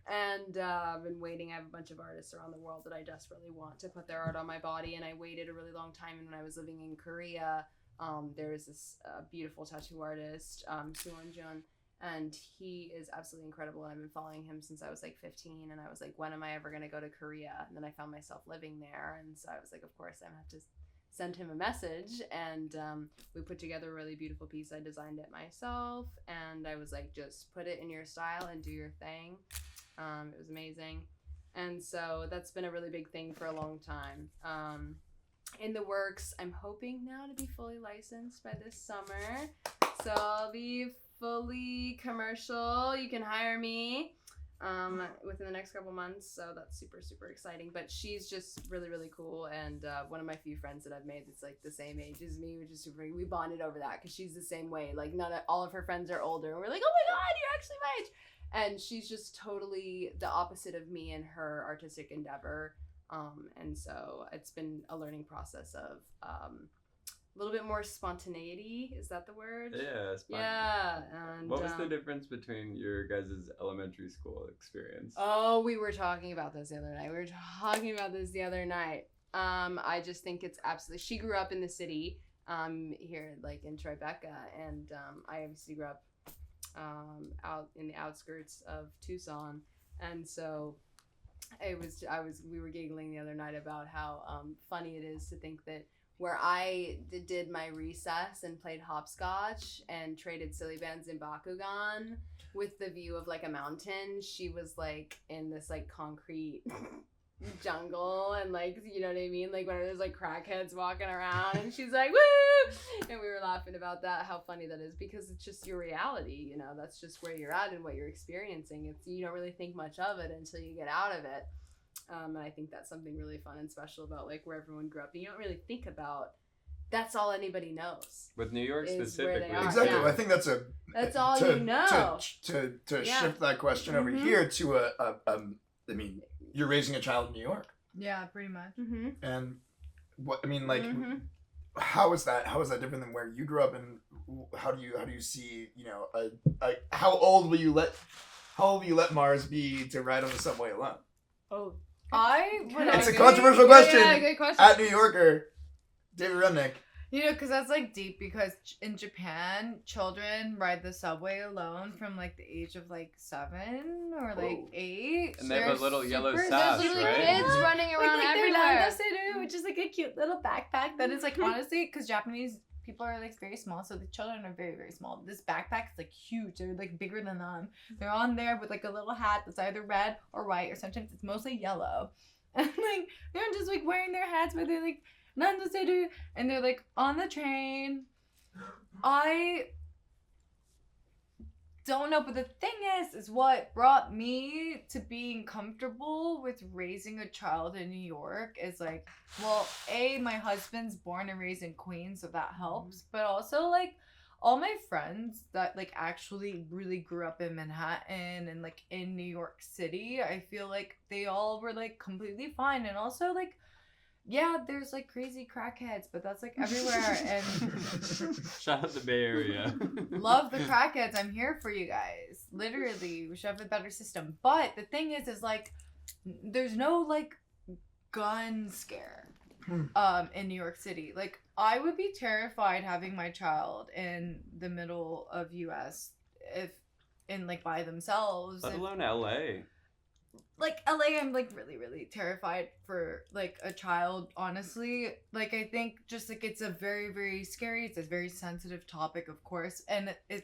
and I've been waiting. I have a bunch of artists around the world that I desperately want to put their art on my body, and I waited a really long time. And when I was living in Korea, there was this beautiful tattoo artist, Suwon Jun. And he is absolutely incredible, and I've been following him since I was like 15, and I was like, when am I ever going to go to Korea? And then I found myself living there, and so I was like, of course, I have to send him a message, and we put together a really beautiful piece. I designed it myself, and I was like, just put it in your style and do your thing. It was amazing, and so that's been a really big thing for a long time. In the works, I'm hoping now to be fully licensed by this summer, so I'll be fully commercial. You can hire me within the next couple months, so that's super, super exciting. But she's just really, really cool, and one of my few friends that I've made that's like the same age as me, which is super. We bonded over that because she's the same way. Like all of her friends are older, and we're like, oh my god, you're actually my age. And she's just totally the opposite of me in her artistic endeavor, and so it's been a learning process of a little bit more spontaneity. Is that the word? Yeah, yeah. And what was the difference between your guys' elementary school experience? Oh, we were talking about this the other night. I just think it's absolutely. She grew up in the city, here like in Tribeca, and I obviously grew up out in the outskirts of Tucson, and so we were giggling the other night about how funny it is to think that where I did my recess and played hopscotch and traded silly bands in Bakugan with the view of like a mountain, she was like in this like concrete jungle, and like, you know what I mean, like when there's like crackheads walking around and she's like woo, and we were laughing about that, how funny that is, because it's just your reality, you know, that's just where you're at and what you're experiencing. It's, you don't really think much of it until you get out of it, and I think that's something really fun and special about like where everyone grew up. You don't really think about that's all anybody knows with New York is specifically. where they are. Exactly. Yeah. I think that's all you know. To Yeah. shift that question over Mhm. here to I mean, you're raising a child in New York, Yeah, pretty much. Mm-hmm. and what I mean, like, Mm-hmm. how is that different than where you grew up, and how do you see, you know, how old will you let Mars be to ride on the subway alone? Oh, It's a controversial question. Yeah, good question. At New Yorker, David Rudnick. You know, because that's like deep, because in Japan, children ride the subway alone from like the age of like 7 or like Whoa. 8. And they have a little yellow super- sash, There's little right? kids running around like everywhere. their which is like a cute little backpack that is like, honestly, because Japanese people are like very small, so the children are very, very small. This backpack is like huge. They're like bigger than them. They're on there with like a little hat that's either red or white, or sometimes it's mostly yellow. And like they're just like wearing their hats, but they're like nandoseru, and they're like on the train. I don't know, but the thing is what brought me to being comfortable with raising a child in New York is like, well, my husband's born and raised in Queens, so that helps, but also like all my friends that like actually really grew up in Manhattan and like in New York City, I feel like they all were like completely fine. And also like, yeah, there's like crazy crackheads, but that's like everywhere. And Shout out the Bay Area. love the crackheads. I'm here for you guys. Literally, we should have a better system. But the thing is like, there's no like gun scare in New York City. Like, I would be terrified having my child in the middle of US if in like by themselves. Let alone LA. Like LA, I'm like really, really terrified for like a child, honestly. Like, I think just like it's a very, very scary, it's a very sensitive topic, of course, and it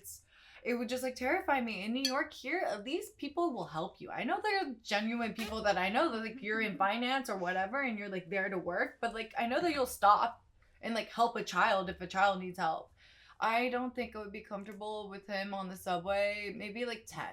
would just like terrify me. In New York here, at least people will help you. I know there are genuine people that I know that like you're in finance or whatever and you're like there to work, but like I know that you'll stop and like help a child if a child needs help. I don't think I would be comfortable with him on the subway. Maybe like 10.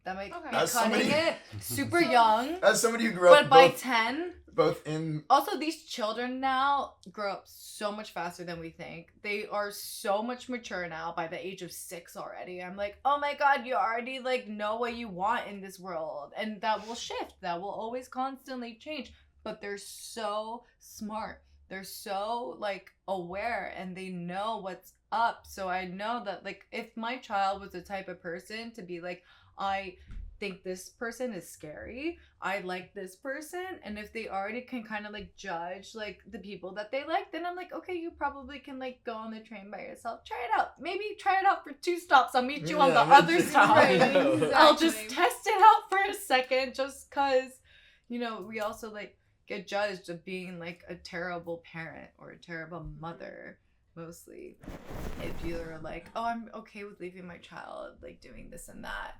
That might Okay. be As cutting somebody- it. Super young. As somebody who grew up But by 10, both in also these children now grow up so much faster than we think. They are so much mature now by the age of 6 already. I'm like, oh my god, you already like know what you want in this world. And that will shift. That will always constantly change. But they're so smart. They're so like aware and they know what's up. So I know that like if my child was the type of person to be like, I think this person is scary, I like this person, and if they already can kind of like judge like the people that they like, then I'm like, okay, you probably can like go on the train by yourself, try it out, maybe try it out for 2 stops, I'll meet you on the Yeah, other that's- stop. Right, I'll just exactly. test it out for a second, just cause, you know, we also like get judged of being like a terrible parent or a terrible mother, mostly if you're like, oh, I'm okay with leaving my child like doing this and that.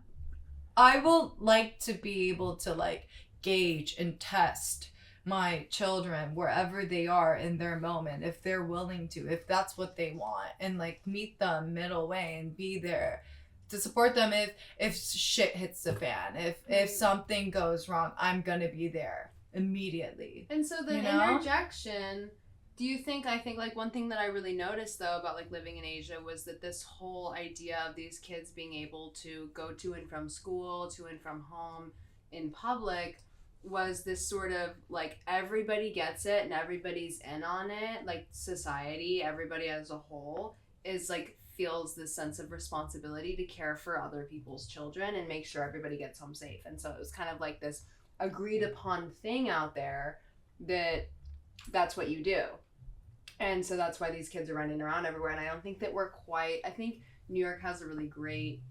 I will like to be able to like gauge and test my children wherever they are in their moment, if they're willing to, if that's what they want, and like meet them middle way and be there to support them if shit hits the fan, if something goes wrong, I'm gonna be there immediately. And so the You know? interjection, do you think, I think like one thing that I really noticed though about like living in Asia was that this whole idea of these kids being able to go to and from school, to and from home in public was this sort of like everybody gets it and everybody's in on it, like society, everybody as a whole is like feels this sense of responsibility to care for other people's children and make sure everybody gets home safe. And so it was kind of like this agreed upon thing out there that that's what you do. And so that's why these kids are running around everywhere. And I don't think that I think New York has a really great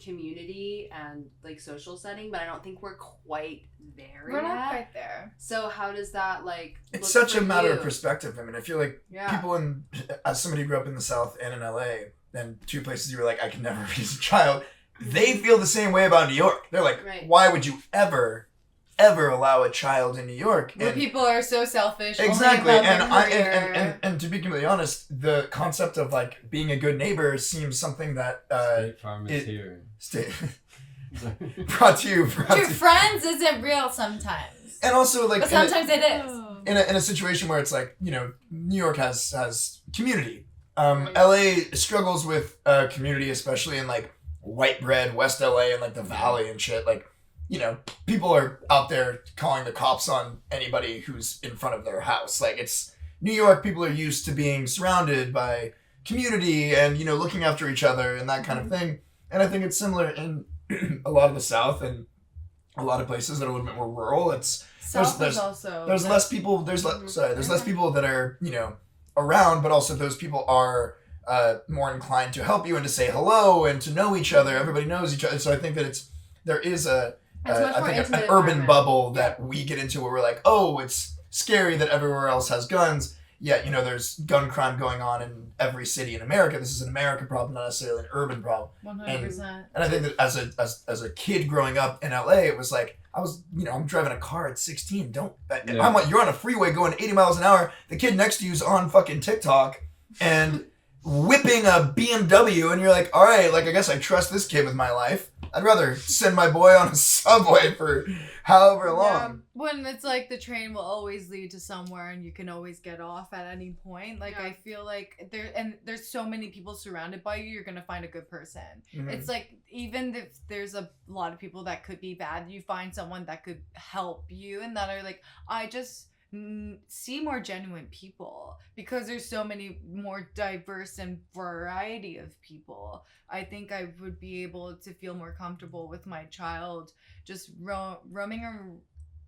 community and like social setting, but I don't think we're quite there We're yet. not quite there. So how does that like It's look such a for matter you? of perspective. I mean, I feel like people as somebody who grew up in the South and in LA, and two places you were like, I can never raise a child, they feel the same way about New York. They're like, why would you ever allow a child in New York? Where people are so selfish. Exactly. Only And about their career. and to be completely honest, the concept of like being a good neighbor seems something that State Farm is here. brought to you. True friends isn't real sometimes. And also like but sometimes it is. In a situation where it's like, you know, New York has community. LA struggles with community, especially in like white bread West LA and like the Valley and shit. Like, you know, people are out there calling the cops on anybody who's in front of their house. Like, it's New York, people are used to being surrounded by community and, you know, looking after each other and that kind of thing. And I think it's similar in a lot of the South and a lot of places that are a little bit more rural. There's less people. There's less people that are, you know, around, but also those people are more inclined to help you and to say hello and to know each other. Everybody knows each other. So I think that there is an urban bubble that we get into where we're like, oh, it's scary that everywhere else has guns. Yet, you know, there's gun crime going on in every city in America. This is an American problem, not necessarily an urban problem. 100%. And I think that as a kid growing up in LA, it was like, I'm driving a car at 16. You're on a freeway going 80 miles an hour. The kid next to you's on fucking TikTok and whipping a BMW, and you're like, all right, like, I guess I trust this kid with my life. I'd rather send my boy on a subway for however long. Yeah. When it's like the train will always lead to somewhere and you can always get off at any point. Like, I feel like there's so many people surrounded by you, you're going to find a good person. Mm-hmm. It's like, even if there's a lot of people that could be bad, you find someone that could help you and that are like, I just see more genuine people because there's so many more diverse and variety of people. I think I would be able to feel more comfortable with my child just roaming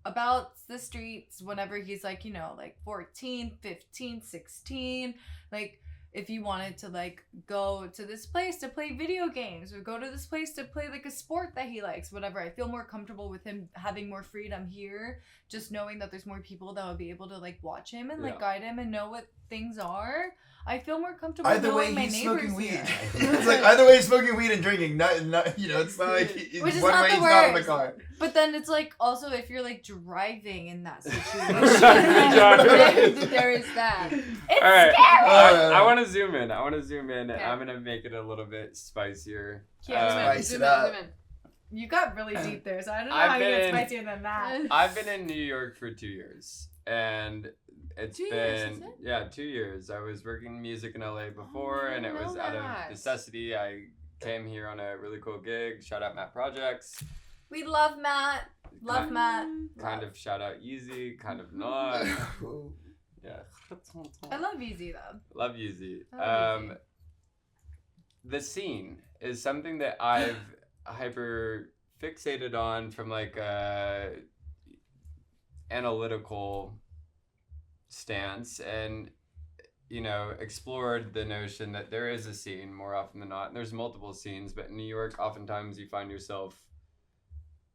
about the streets whenever he's like, you know, like 14, 15, 16, like if you wanted to like go to this place to play video games or go to this place to play like a sport that he likes, whatever. I feel more comfortable with him having more freedom here, just knowing that there's more people that would be able to like watch him and like guide him and know what things are. I feel more comfortable knowing my neighbors smoking weed. here. It's like either way he's smoking weed and drinking. Not you know, it's not like which is one not way the he's worst. not in the car. But then it's like also if you're like driving in that situation, there is that. It's all right. scary. I want to zoom in. And Okay. I'm gonna make it a little bit spicier. Spice it up. You got really deep there, so I don't know how you get spicier than that. I've been in New York for 2 years, and it's 2 been years, is it? 2 years. I was working music in LA before, and it was out of necessity. I came here on a really cool gig. Shout out Matt Projects. We love Matt. Love Matt. Kind of shout out Yeezy, kind of not. Yeah. I love Yeezy though. Love Yeezy. Yeezy. The scene is something that I've hyper fixated on from like a analytical stance, and you know, explored the notion that there is a scene more often than not, and there's multiple scenes, but in New York oftentimes you find yourself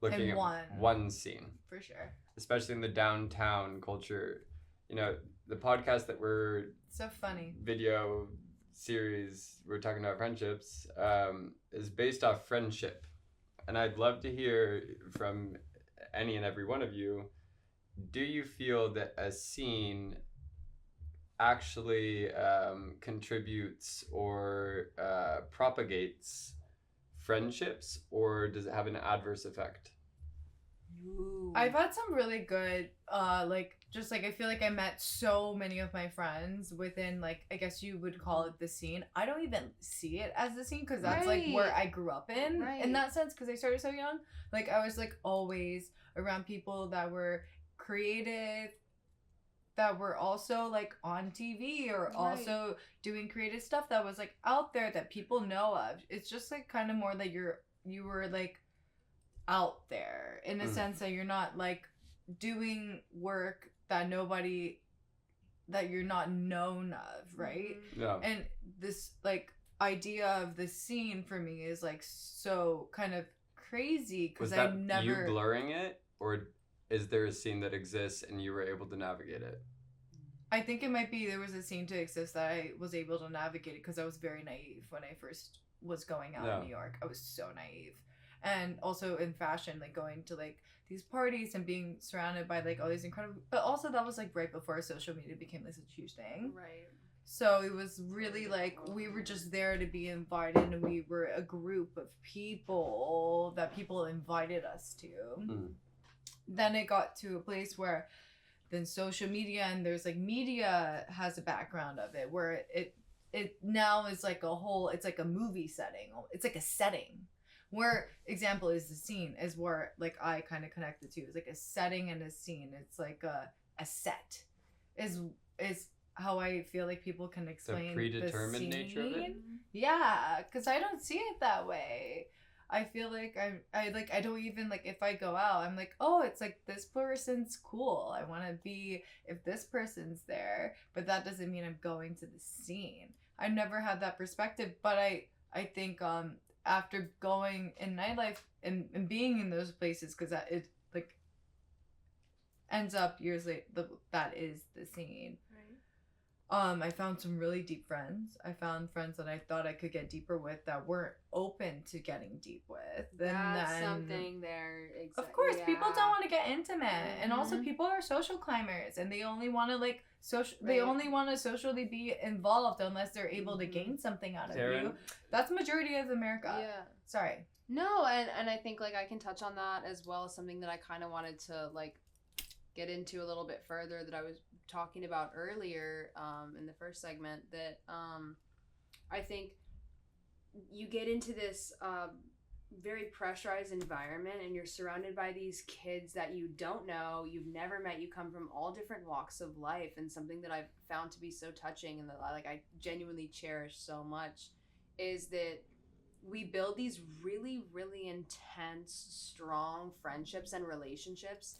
looking In at one scene, for sure. especially in the downtown culture. You know, the podcast that we're So funny. video series we're talking about friendships is based off friendship, and I'd love to hear from any and every one of you, do you feel that a scene actually contributes or propagates friendships, or does it have an adverse effect? I've had some really good I feel like I met so many of my friends within, like, I guess you would call it the scene. I don't even see it as the scene because that's like where I grew up in that sense, because I started so young. Like, I was like always around people that were creative, that were also like on TV or also doing creative stuff that was like out there that people know of. It's just like kind of more that you were like out there in a sense that you're not like doing work that you're not known of, right? Yeah. And this like idea of the scene for me is like so kind of crazy because Was that I never. you blurring it, or is there a scene that exists and you were able to navigate it? I think it might be there was a scene to exist that I was able to navigate it because I was very naive when I first was going out in New York. I was so naive. And also in fashion, like going to like these parties and being surrounded by like all these incredible, but also that was like right before social media became like such a huge thing. Right. So it was really like we were just there to be invited, and we were a group of people that people invited us to. Mm. Then it got to a place where then social media and there's like media has a background of it where it now is like a whole, it's like a movie setting. It's like a setting. Where example is the scene is where like I kind of connected to. It's like a setting and a scene. It's like a set is how I feel like people can explain the predetermined the nature of it. Yeah, because I don't see it that way. I feel like I don't even like if I go out, I'm like, oh, it's like this person's cool. I want to be if this person's there, but that doesn't mean I'm going to the scene. I've never had that perspective, but I think after going in nightlife and being in those places, because it like ends up years later that is the scene. Right. I found some really deep friends. I found friends that I thought I could get deeper with that weren't open to getting deep with. That's something there. Of course, people don't want to get intimate, and also people are social climbers, and they only want to like social. They only want to socially be involved unless they're able to gain something out of Taryn? you. That's majority of America. Yeah. Sorry. No, and I think like I can touch on that as well as something that I kind of wanted to like get into a little bit further that I was talking about earlier in the first segment, that I think you get into this very pressurized environment and you're surrounded by these kids that you don't know, you've never met, you come from all different walks of life, and something that I've found to be so touching and that like I genuinely cherish so much is that we build these really, really intense, strong friendships and relationships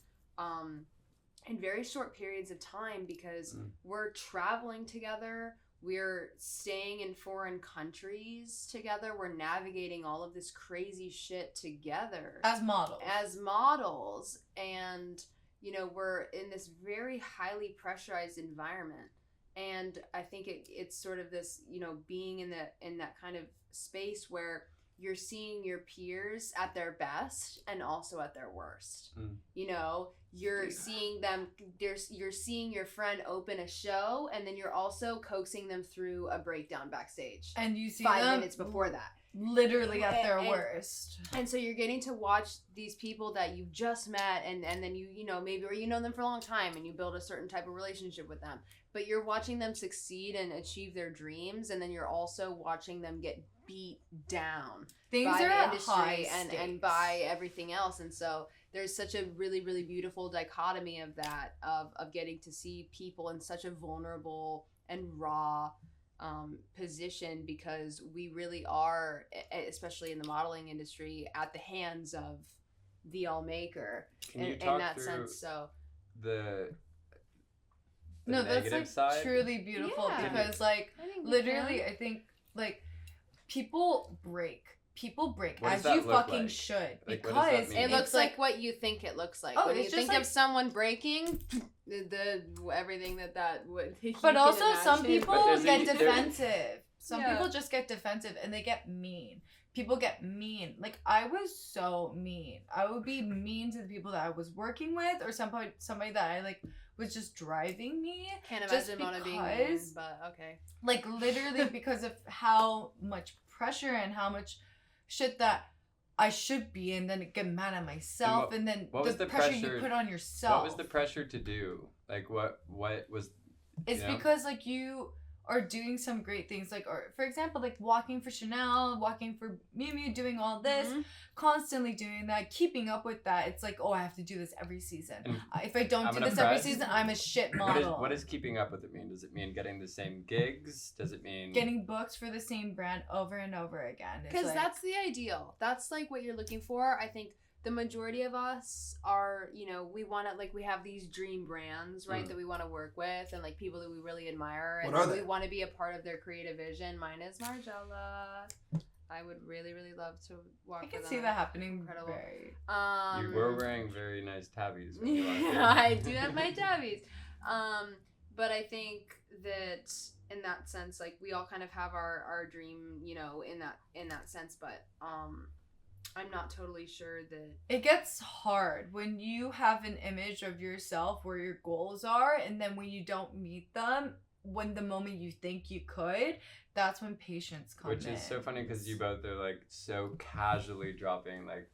in very short periods of time because we're traveling together, we're staying in foreign countries together, we're navigating all of this crazy shit together As models, and you know, we're in this very highly pressurized environment, and I think it's sort of this, you know, being in that kind of space where you're seeing your peers at their best and also at their worst. You know, you're seeing them, you're seeing your friend open a show, and then you're also coaxing them through a breakdown backstage. And you see 5 them minutes before that. Literally at their worst. And so you're getting to watch these people that you've just met, and then you know, maybe, or you know them for a long time and you build a certain type of relationship with them. But you're watching them succeed and achieve their dreams, and then you're also watching them get beat down by the industry and by everything else. And so there's such a really, really beautiful dichotomy of that, of getting to see people in such a vulnerable and raw position, because we really are, especially in the modeling industry, at the hands of the all-maker. Can you in talk that through sense? So the No, that's negative like side? truly beautiful, Yeah. because like literally I think like people break What as does that you look fucking like? should, Like, what does that because mean? it looks it's like what you think it looks like. Oh, When it's you just think like- of someone breaking, the everything that would. But also some people But get there's a- defensive. Some Yeah. people just get defensive and they get mean. People get mean. Like I was so mean. I would be mean to the people that I was working with, or somebody that I like was just driving me. Can't Just imagine Mona being mean, because- but okay. Like literally because of how much pressure and how much shit that I should be, and then get mad at myself, and then what the was the pressure pressure you put on yourself. What was the pressure to do? Like what was It's you know? because like you are doing some great things, like, or for example, like walking for Chanel, walking for Miu Miu, doing all this, constantly doing that, keeping up with that. It's like, oh, I have to do this every season. And If I don't I'm do gonna this every press. season, I'm a shit what model. does keeping up with it mean? Does it mean getting the same gigs? Does it mean Getting booked for the same brand over and over again? It's Because like, that's the ideal. That's like what you're looking for. I think the majority of us are, you know, we want to, like, we have these dream brands, right, that we want to work with, and like people that we really admire, and What are they? we want to be a part of their creative vision. Mine is Margiela. I would really, really love to walk. I can for see them. that happening. Incredible. Very. You were wearing very nice tabbies. When you walked in. Yeah, I do have my tabbies. But I think that in that sense, like, we all kind of have our dream, you know, in that sense, but I'm not totally sure that It gets hard when you have an image of yourself where your goals are, and then when you don't meet them, when the moment you think you could, that's when patience comes in. Which is so funny because you both are like so casually dropping like.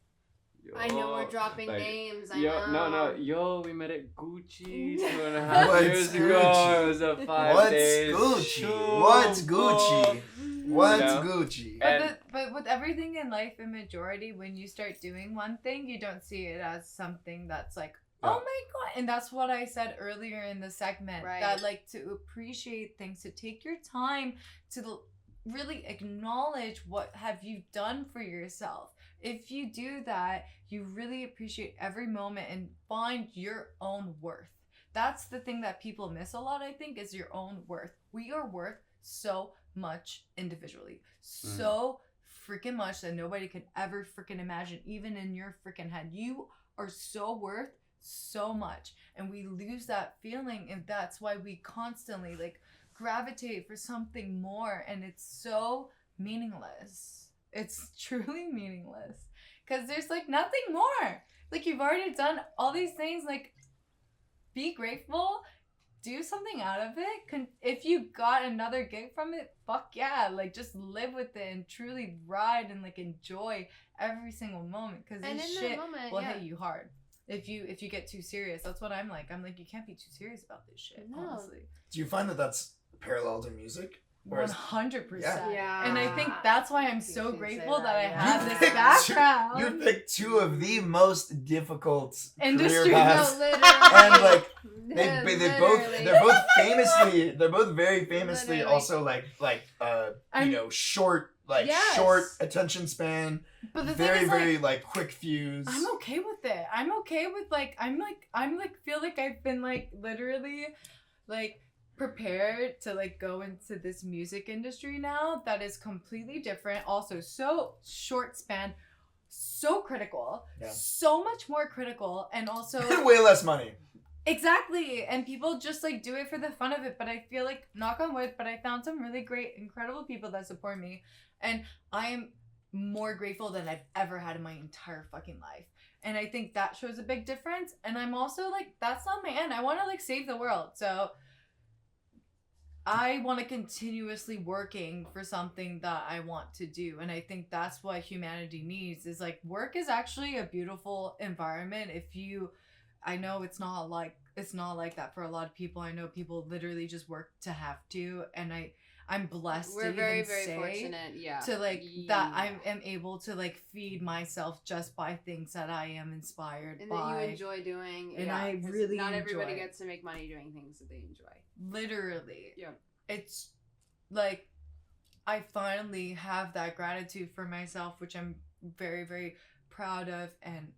Yo, I know we're dropping like, names. I yo, know. No, we met at Gucci 2.5 What's years ago. Gucci? It was a 5 What's days Gucci? show. What's Gucci? What's You know? Gucci? And- But with everything in life, in majority, when you start doing one thing, you don't see it as something that's like, Yeah. oh my god. And that's what I said earlier in the segment. Right. That, like, to appreciate things, to take your time to really acknowledge what have you done for yourself. If you do that, you really appreciate every moment and find your own worth. That's the thing that people miss a lot, I think, is your own worth. We are worth so much individually. So freaking much that nobody could ever freaking imagine, even in your freaking head. You are so worth so much. And we lose that feeling, and that's why we constantly, like, gravitate for something more, and it's so meaningless. It's truly meaningless. Because there's, like, nothing more. Like, you've already done all these things. Like, be grateful. Do something out of it. If you got another gig from it, fuck yeah. Like, just live with it and truly ride and, like, enjoy every single moment. Because And this in that shit moment, will yeah. hit you hard. If you get too serious. That's what I'm like. I'm like, you can't be too serious about this shit, No. honestly. Do you find that that's parallel to music? Or is- 100%. Yeah. And I think that's why I'm You so should grateful say that I that, have yeah. this picked background. You picked two of the most difficult Industry, career no, paths, literally. and like they're Literally. both very famously Literally. also like I'm- you know, short Yes. short attention span, But the very thing is, very like, quick fuse. I'm okay with it. I'm okay with, like, I'm feel like I've been, like, literally, like, prepared to, like, go into this music industry now that is completely different. Also, so short span, so critical, Yeah. so much more critical, and also Way less money. exactly. And people just, like, do it for the fun of it. But I feel like, knock on wood, but I found some really great, incredible people that support me, and I am more grateful than I've ever had in my entire fucking life. And I think that shows a big difference. And I'm also like, that's not my end. I want to, like, save the world. So I want to continuously working for something that I want to do. And I think that's what humanity needs, is, like, work is actually a beautiful environment. I know it's not like that for a lot of people. I know people literally just work to have to, and I'm blessed We're to very, even very say fortunate, yeah. to, like, that I Yeah. am able to, like, feed myself just by things that I am inspired And by. that you enjoy doing. And yeah, I 'cause really not everybody enjoy it. gets to make money doing things that they enjoy. Literally. Yeah. It's like I finally have that gratitude for myself, which I'm very, very proud of, and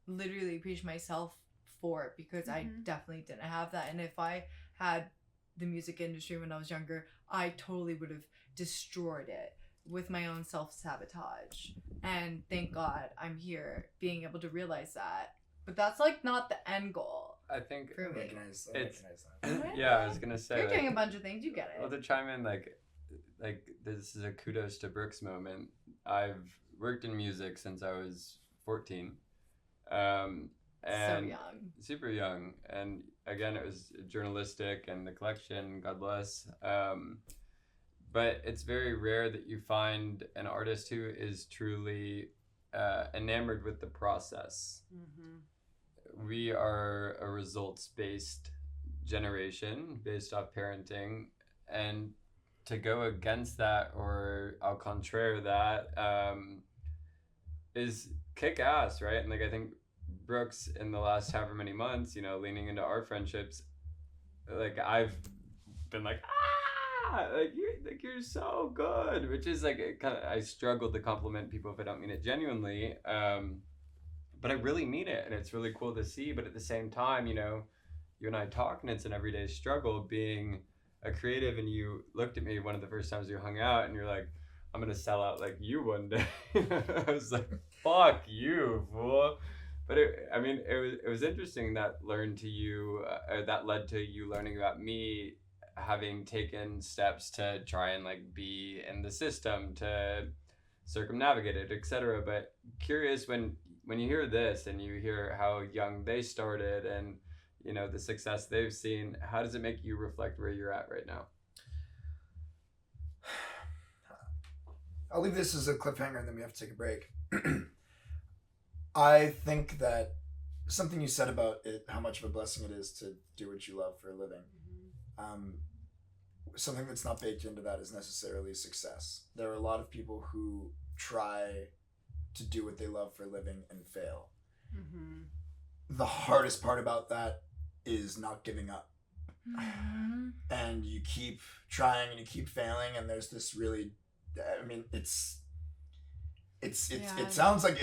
literally appreciate myself for, because I definitely didn't have that. And if I had the music industry when I was younger, I totally would have destroyed it with my own self-sabotage. And thank God I'm here being able to realize that. But that's, like, not the end goal I think for me. Recognize It's- that. yeah, I was gonna say, You're like, doing a bunch of things, you get it. well, to chime in, like this is a kudos to Brooks moment. I've worked in music since I was 14, and So young. super young, and again it was journalistic and the collection, God bless. But it's very rare that you find an artist who is truly enamored with the process. We are a results-based generation based off parenting, and to go against that, or au contraire that, is kick ass, right? And, like, I think Brooks, in the last however many months, you know, leaning into our friendships, like, I've been like, you're so good, which is like, I struggle to compliment people if I don't mean it genuinely. but I really mean it, and it's really cool to see. But at the same time, you know, you and I talk, and it's an everyday struggle being a creative. And you looked at me one of the first times you hung out, and you're like, I'm gonna sell out like you one day. I was like, fuck you, fool. But it was interesting that led to you learning about me, having taken steps to try and like be in the system, to circumnavigate it, etc. But curious, when you hear this and you hear how young they started and, you know, the success they've seen, how does it make you reflect where you're at right now? I'll leave this as a cliffhanger and then we have to take a break. I think that something you said about it, how much of a blessing it is to do what you love for a living. Something that's not baked into that is necessarily success. There are a lot of people who try to do what they love for a living and fail. Mm-hmm. The hardest part about that is not giving up. Mm-hmm. And you keep trying and you keep failing, and there's this really, I mean, it sounds like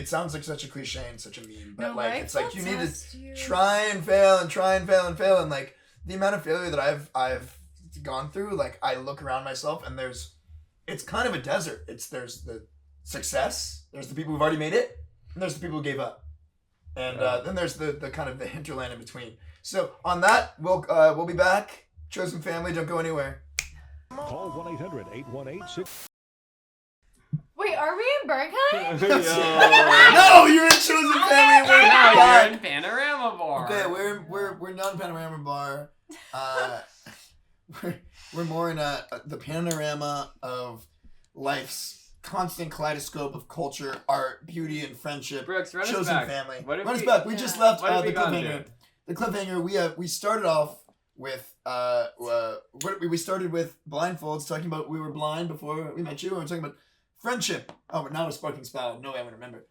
such a cliche and such a meme, but it's like you need to try and fail and try and fail and fail, and like the amount of failure that I've gone through, like I look around myself and it's kind of a desert. There's the success, there's the people who've already made it, and there's the people who gave up, and then there's the kind of the hinterland in between. So on that, we'll be back. Chosen family, don't go anywhere. Call 1-800-818-6. Wait, are we in Bergheim? No, you're in Chosen Family. You're in Panorama Bar. Okay, we're not in Panorama Bar. We're more in the panorama of life's constant kaleidoscope of culture, art, beauty, and friendship. Brooks, run us Chosen back. Family. Run us back. We just left the cliffhanger. The cliffhanger. We started off with we started with blindfolds, talking about we were blind before we met you, and we're talking about friendship. Oh, now we're sparking spell. No way I'm gonna remember.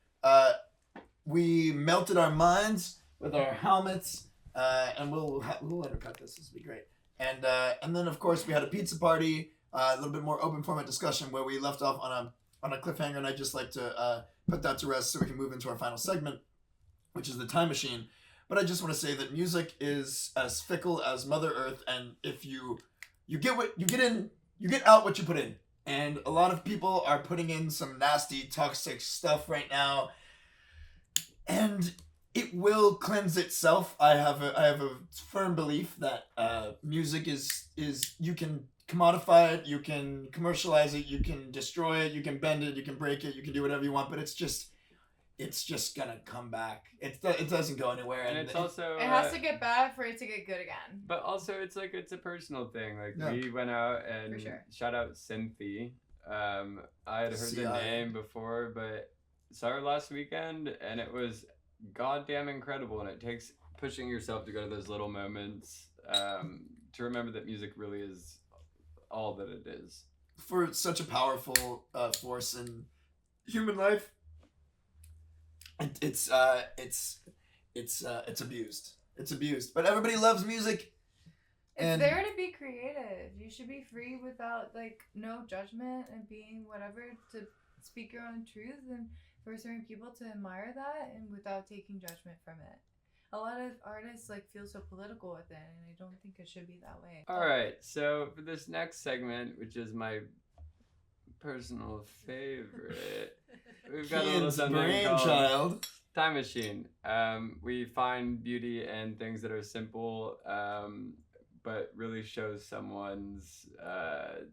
We melted our minds with our helmets, and we'll undercut this. This will be great. And then of course we had a pizza party, a little bit more open format discussion where we left off on a cliffhanger, and I'd just like to put that to rest so we can move into our final segment, which is the time machine. But I just want to say that music is as fickle as Mother Earth, and if you get what you get in, you get out what you put in. And a lot of people are putting in some nasty, toxic stuff right now, and it will cleanse itself. I have a firm belief that music is you can commodify it, you can commercialize it, you can destroy it, you can bend it, you can break it, you can do whatever you want, but it's just gonna come back. It doesn't go anywhere, and it's also it has to get bad for it to get good again. But also, it's a personal thing. Like we went out and shout out Cynthia. I had heard the name before, but saw her last weekend, and it was goddamn incredible. And it takes pushing yourself to go to those little moments to remember that music really is all that it is. For such a powerful force in human life. It's abused. It's abused. But everybody loves music. It's there to be creative. You should be free without no judgment and being whatever, to speak your own truth, and for certain people to admire that and without taking judgment from it. A lot of artists feel so political with it, and I don't think it should be that way. All right, so for this next segment, which is my personal favorite, we've got a little something called Time Machine. We find beauty in things that are simple, but really shows someone's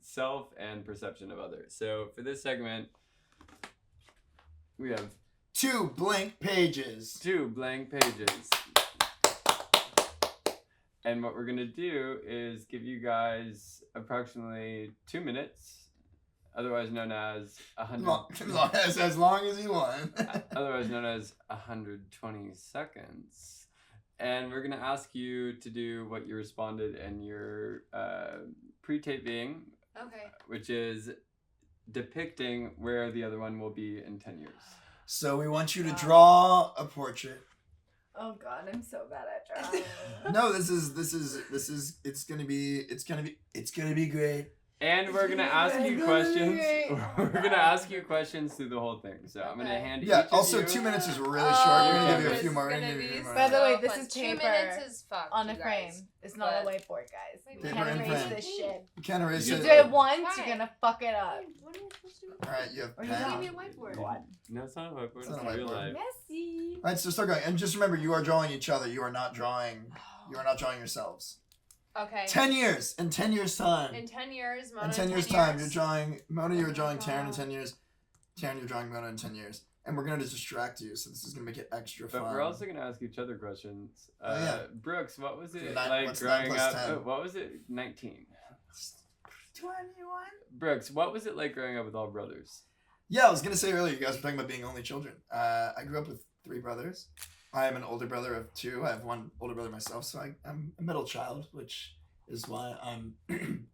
self and perception of others. So for this segment, we have 2 blank pages. 2 blank pages. And what we're going to do is give you guys approximately 2 minutes, otherwise known as 100... as long as you want. Otherwise known as 120 seconds. And we're going to ask you to do what you responded in your pre-taping. Okay. Which is depicting where the other one will be in 10 years. So we want you to draw a portrait. Oh God, I'm so bad at drawing. No, this is it's gonna be great. And we're gonna ask you questions. We're gonna ask you questions through the whole thing. So I'm gonna hand Yeah. each Also, of you. 2 minutes is really short. We're gonna give you a this few is more. gonna We're gonna give you a be few more. By the way, so this fun. is 2 paper minutes is fucked, on a you guys. frame. It's not a But- whiteboard, guys. You Paper can't and erase frame. this shit. You can't erase You it. do it once, Why? you're gonna fuck it up. What am I supposed to do? All right, you have Or you pen. don't. Give me a whiteboard. No, it's not a whiteboard. It's It's not a real whiteboard. life. Messy. All right, so start going, and just remember, you are drawing each other. You are not drawing. You are not drawing yourselves. Okay. 10 years. In 10 years' time. In 10 years, Mona. In 10 years' time, you're drawing Mona. You're drawing Taryn in 10 years. Taryn, you're drawing Mona in 10 years. And we're gonna distract you, so this is gonna make it extra fun. But we're also gonna ask each other questions. Yeah. Brooks, what was it Nine- like what's 9 growing plus up? 10? What was it? 19. 21. Brooks, what was it like growing up with all brothers? Yeah, I was gonna say earlier, you guys were talking about being only children. I grew up with 3 brothers. I am an older brother of 2. I have 1 older brother myself, so I'm a middle child, which is why I'm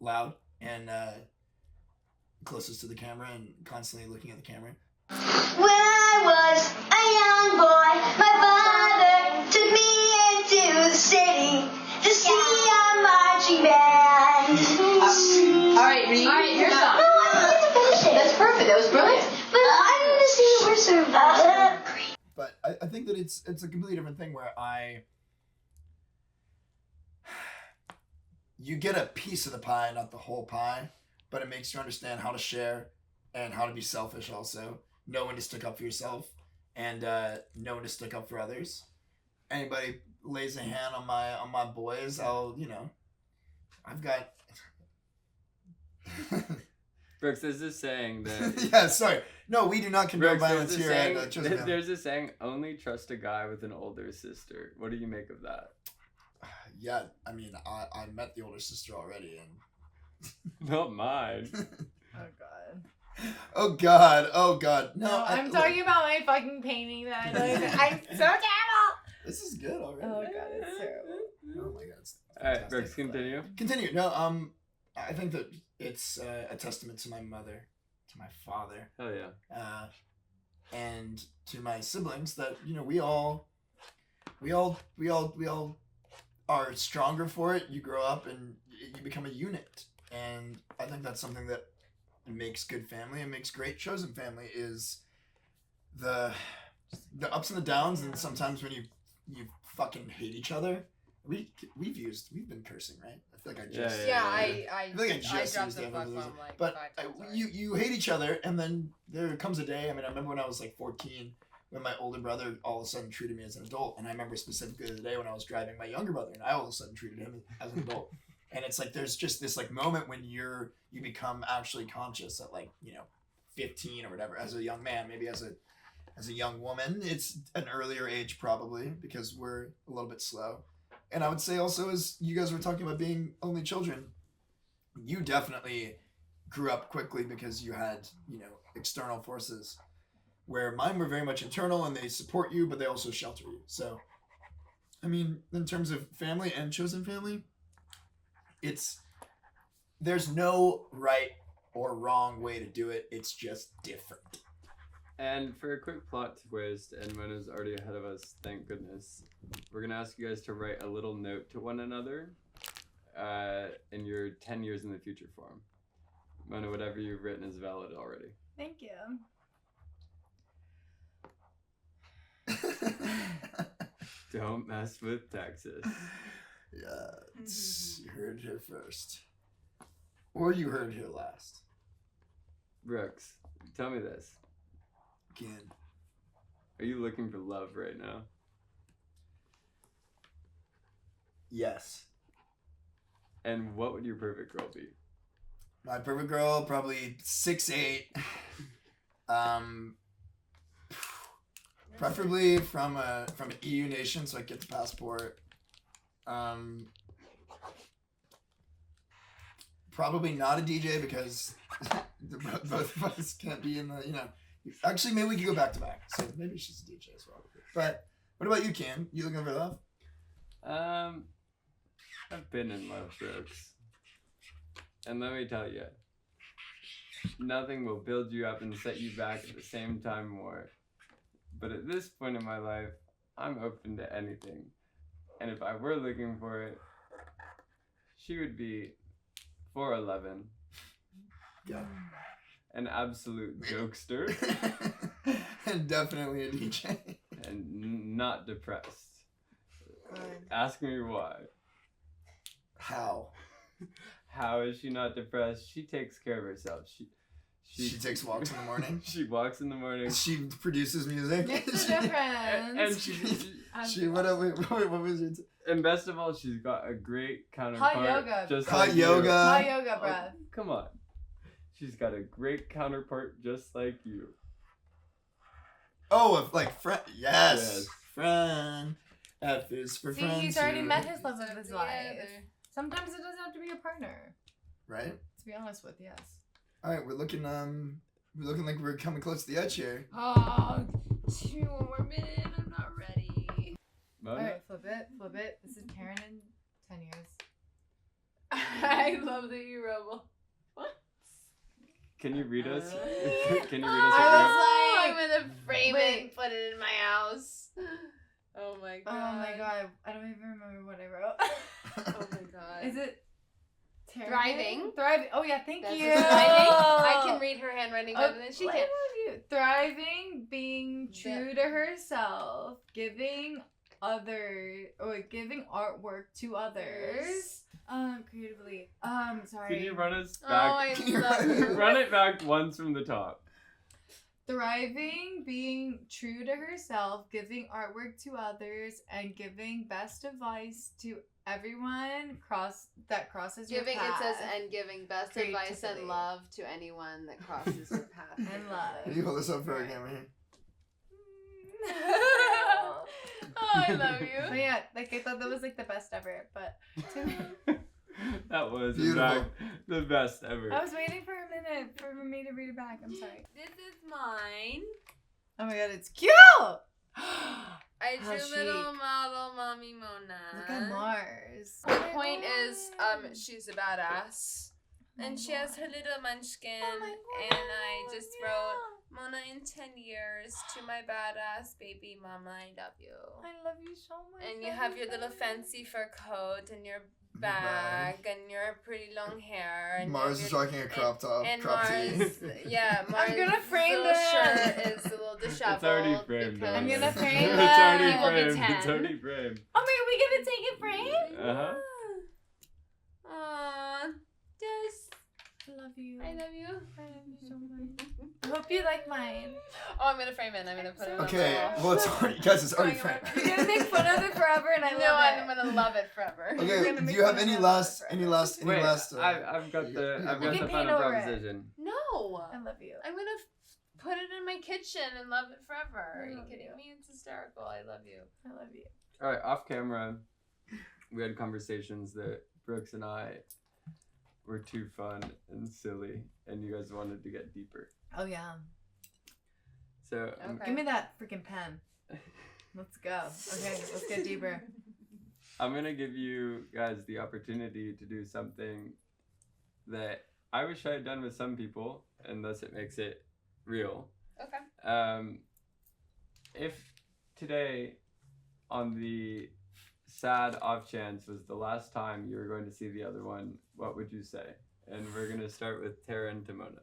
loud and closest to the camera and constantly looking at the camera. When I was a young boy, my father took me into the city to see a marching band. Alright, read your song. No, I didn't get to finish it. That's perfect. That was brilliant. But I need to see where survivor. But I think that it's a completely different thing where you get a piece of the pie, not the whole pie, but it makes you understand how to share and how to be selfish also. Know when to stick up for yourself and know when to stick up for others. Anybody lays a hand on my boys, I've got Brooks, there's this saying that. yeah, sorry. No, we do not condone Brooks, violence here at Chosen Family. there's a saying, only trust a guy with an older sister. What do you make of that? Yeah, I mean, I met the older sister already, and Not mine. Oh god. oh god, no. No, I'm talking about my fucking painting that I know. I'm so terrible. This is good already. Oh god, it's terrible. Oh my god. It's Alright, fantastic. Brooks, continue. Continue. No, I think that it's a testament to my mother, to my father, Hell yeah. and to my siblings that we all are stronger for it. You grow up and you become a unit, and I think that's something that makes good family and makes great chosen family is the ups and the downs, and sometimes when you fucking hate each other. We've been cursing, right? I feel like I just I feel like I just dropped used the the fuck F-bomb. bomb like But 5 times already. you hate each other, and then there comes a day. I mean, I remember when I was like 14, when my older brother all of a sudden treated me as an adult, and I remember specifically the day when I was driving my younger brother, and I all of a sudden treated him as an adult. And it's like there's just this like moment when you become actually conscious at 15 or whatever, as a young man, maybe as a young woman. It's an earlier age probably because we're a little bit slow. And I would say also, as you guys were talking about being only children, you definitely grew up quickly because you had, external forces, where mine were very much internal and they support you, but they also shelter you. So, I mean, in terms of family and chosen family, there's no right or wrong way to do it. It's just different. And for a quick plot twist, and Mona's already ahead of us, thank goodness, we're going to ask you guys to write a little note to one another in your 10 years in the future form. Mona, whatever you've written is valid already. Thank you. Don't mess with Texas. Yeah, you heard here first. Or you heard here last. Brooks, tell me this. Kian. Are you looking for love right now? Yes. And what would your perfect girl be? My perfect girl, probably 6'8". Preferably from an EU nation, so I get the passport. Probably not a DJ because both of us can't be in the, Actually, maybe we could go back to back. So maybe she's a DJ as well. But what about you, Kian? You looking for love? I've been in love, Brooks. And let me tell you, nothing will build you up and set you back at the same time more. But at this point in my life, I'm open to anything. And if I were looking for it, she would be 4'11", Yeah. An absolute jokester. And definitely a DJ. And not depressed. Good. Ask me why. How? How is she not depressed? She takes care of herself. She takes walks in the morning. She walks in the morning. She produces music. Makes a difference. And what was your and best of all, she's got a great counterpart. Hot yoga. Just Hot like yoga. you. Hot yoga, bruh. Oh, come on. She's got a great counterpart just like you. Oh, like friend. Yes. Friend. F is for See, friends. he's already too. met his love of his life. Together. Sometimes it doesn't have to be a partner. Right? To be honest with, yes. Alright, we're looking like we're coming close to the edge here. Oh, 2 more minutes. I'm not ready. Mona? Alright, flip it. This is Taryn in 10 years. I love that you wrote. What? Can you read us? Can you read us? I I'm gonna frame it Wait. and put it in my house. Oh my god. Oh my god, I don't even remember what I wrote. Oh my god. Is it Taryn? Thriving. Thriving. Oh yeah, thank That's you. his writing. I can read her handwriting better than she I can. love you. Thriving, being true to herself, giving artwork to others. Creatively. Sorry. Can you run us Oh, back? I love you. Run it back once from the top. Thriving, being true to herself, giving artwork to others, and giving best advice to everyone that crosses your Giving, path. it says, and giving best advice Creativity. and love to anyone that crosses your path. And love. Can you hold this up for our camera here? Oh, I love But you. yeah, like I thought that was like the best ever. But That was in Beautiful. fact the best ever. I was waiting for a minute for me to read it back. I'm sorry. This is mine. Oh my god, it's cute. I How drew chic. little model mommy Mona. Look at Mars. The point is, she's a badass. And she has her little munchkin. Oh my And I God, just yeah. wrote, Mona, in 10 years, to my badass baby mama, I love you. I love you so much. And you have your little fancy fur coat and your bag and your pretty long hair. And Mars is rocking a crop top. And crop tee. Mars, yeah, Mars. gonna frame little that. shirt is a little disheveled. It's already framed. because- I'm gonna frame It's that. already He will be framed. It's 10. already framed. Oh my god, we gonna take it frame? Uh-huh. Aw, just, I love you. I love you. I love you so much. I hope you like mine. Oh, I'm gonna frame it. I'm gonna put it on Okay, the well, it's already, guys, it's already Going framed. You're gonna make fun of it forever, and I no, love it. I'm gonna love it forever. Okay, You're gonna do make you have fun of any that last, forever. any last, Wait, last? I've got the You I've can got the paint final over it. proposition. No, I love you. I'm gonna put it in my kitchen and love it forever. I Are you love kidding you. me? It's hysterical. I love you. I love you. All right, off camera, we had conversations that Brooks and I were too fun and silly, and you guys wanted to get deeper. Oh yeah. So Okay. Give me that freaking pen. Let's go. Okay, let's get deeper. I'm gonna give you guys the opportunity to do something that I wish I had done with some people, and thus it makes it real. Okay. If today, on the sad off chance, was the last time you were going to see the other one, what would you say? And we're gonna start with Taryn to Mona.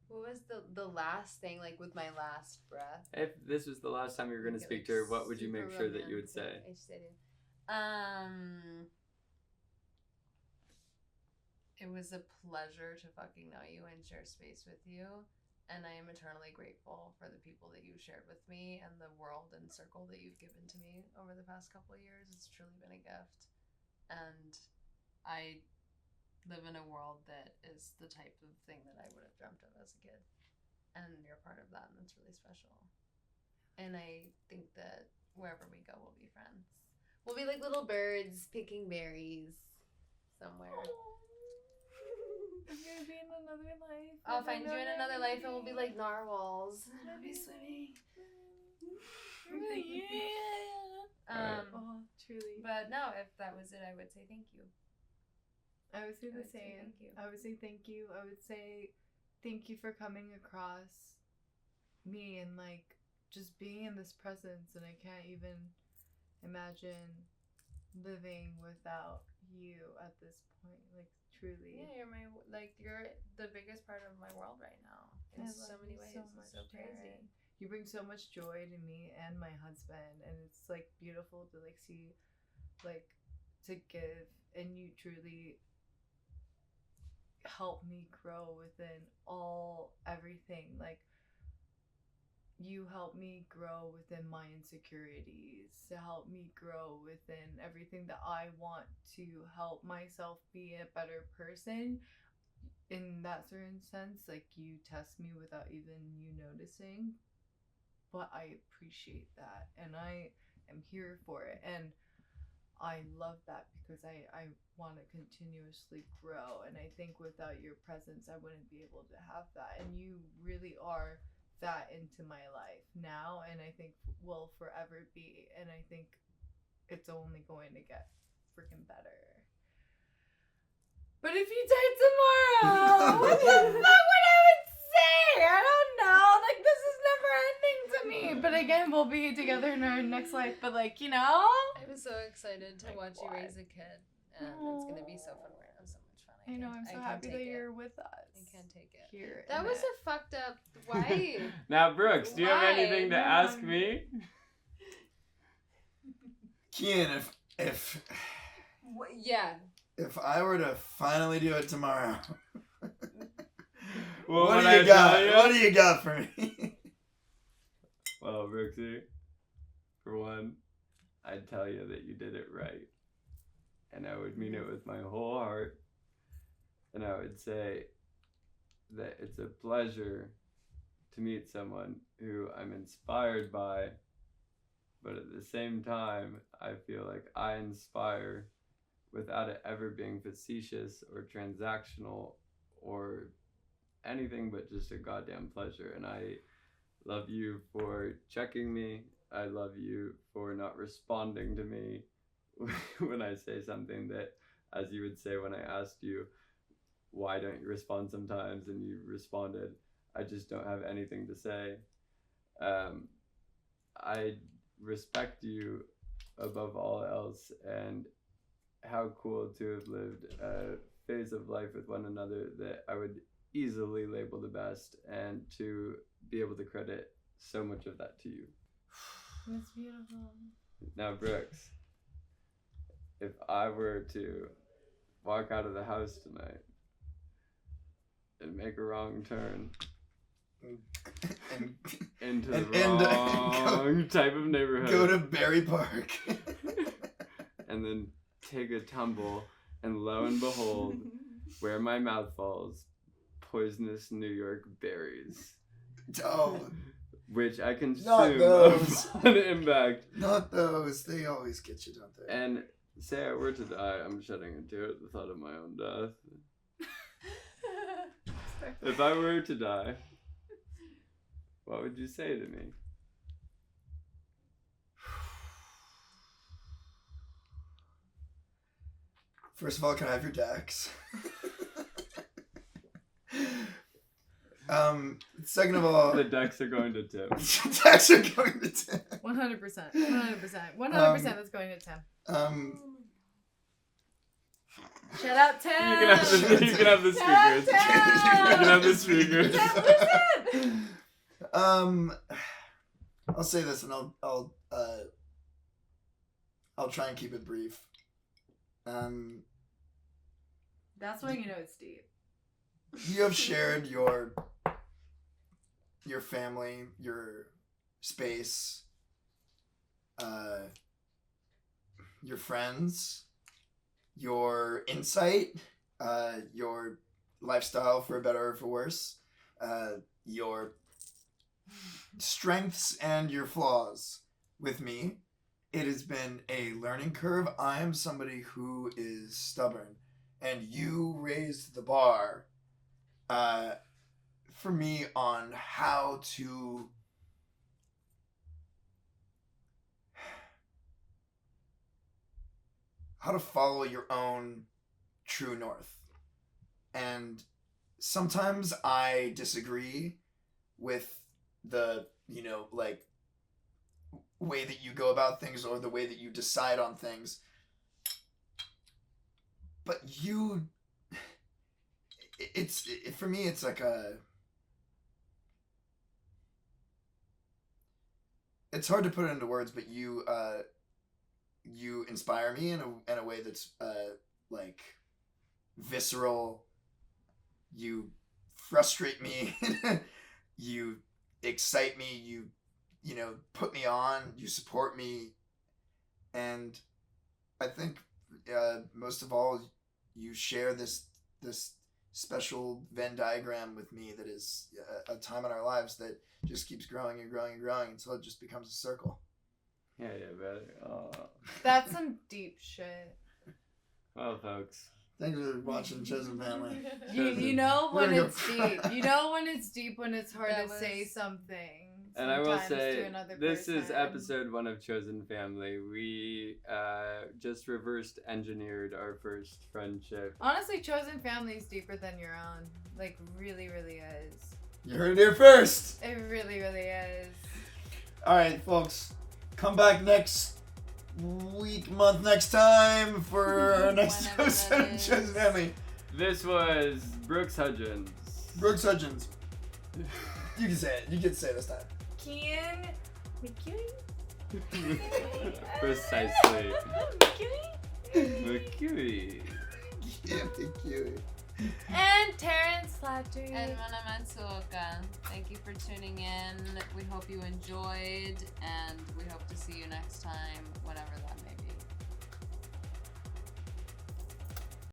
What was the last thing, like with my last breath? If this was the last time you were going to Get, speak like, to her, what would you make super sure that you would say? romantic. I just said it. It was a pleasure to fucking know you and share space with you. And I am eternally grateful for the people that you've shared with me and the world and circle that you've given to me over the past couple of years. It's truly been a gift. And I live in a world that is the type of thing that I would have dreamt of as a kid. And you're part of that, and that's really special. And I think that wherever we go, we'll be friends. We'll be like little birds picking berries somewhere. I'm gonna be in another life. I'll find you in another life, and we'll be like narwhals. I'll be swimming. Alright. Truly. But no, if that was it, I would say thank you. I would say I the would say same. thank you. I would say thank you. I would say thank you for coming across me and like just being in this presence, and I can't even imagine living without you at this point, like truly. Yeah, you're the biggest part of my world right now in so many ways. So much, it's so crazy. Taryn. You bring so much joy to me and my husband, and it's like beautiful to like see, like, to give, and you truly help me grow within everything. Like, you help me grow within my insecurities, to help me grow within everything that I want to help myself be a better person. In that certain sense, like, you test me without even you noticing, but I appreciate that, and I am here for it, and I love that because I want to continuously grow, and I think without your presence I wouldn't be able to have that, and you really are that into my life now, and I think will forever be, and I think it's only going to get freaking better. But if you died tomorrow, what the fuck would I would say? I don't know. Like, this is never ending to me. But again, we'll be together in our next life. But like, you know, I was so excited to watch you raise a kid, and it's gonna be so fun. We're gonna have so much fun. I know. I'm so happy that you're with us. I can't take it. Here. That was a fucked up. Why? Now, Brooks, do you have anything to ask me? Kian, if Yeah. if I were to finally do it tomorrow, What do you got? What do you got for me? Well, Brooksy, for one, I'd tell you that you did it right. And I would mean it with my whole heart. And I would say that it's a pleasure to meet someone who I'm inspired by, but at the same time, I feel like I inspire without it ever being facetious or transactional or anything but just a goddamn pleasure. And I love you for checking me. I love you for not responding to me when I say something that, as you would say when I asked you, why don't you respond sometimes, and you responded, I just don't have anything to say. I respect you above all else, and how cool to have lived a phase of life with one another that I would easily label the best, and to be able to credit so much of that to you. That's beautiful. Now, Brooks, if I were to walk out of the house tonight and make a wrong turn into the wrong type of neighborhood, Go to Berry Park. and then take a tumble, and lo and behold, where my mouth falls, poisonous New York berries. Oh, which I consume not those. upon impact. Not those. They always get you, don't they? And say I were to die, I'm shedding a tear at the thought of my own death. If I were to die, what would you say to me? First of all, can I have your decks? Second of all, The decks are going to Tim. decks are going to Tim. 100%. 100%. That's going to Tim. Shout out Tim. You can have the speakers. You can have the speakers. Listen. I'll say this, and I'll try and keep it brief. That's why you know it's deep. You have shared your family, your space, your friends, your insight, your lifestyle, for better or for worse, your strengths and your flaws with me. It has been a learning curve. I am somebody who is stubborn, and you raised the bar for me on how to follow your own true north. And sometimes I disagree with the, way that you go about things or the way that you decide on things. but you, for me, it's like it's hard to put it into words, but you inspire me in a way that's like visceral. You frustrate me. You excite me. You know, put me on. You support me, and I think most of all, you share this special Venn diagram with me that is a time in our lives that just keeps growing and growing and growing until it just becomes a circle. Yeah, brother. Oh. That's some deep shit. Well, folks. Thanks for watching Chosen Family. You know when it's deep. You know when it's deep, when it's hard to say something. And I will sometimes say, to another this is person. episode 1 of Chosen Family. We just reversed engineered our first friendship. Honestly, Chosen Family is deeper than your own. Like, really, really is. You heard it here first. It really, really is. All right, folks. Come back next month, next time for our next episode of Chosen Family. This was Brooks Hudgens. Brooks Hudgens. You can say it. You can say it this time. Kian McHugh? Precisely. McHugh? McHugh. Yeah, McHugh. And Taryn Slattery. And Matsuoka. Thank you for tuning in. We hope you enjoyed, and we hope to see you next time, whenever that may be.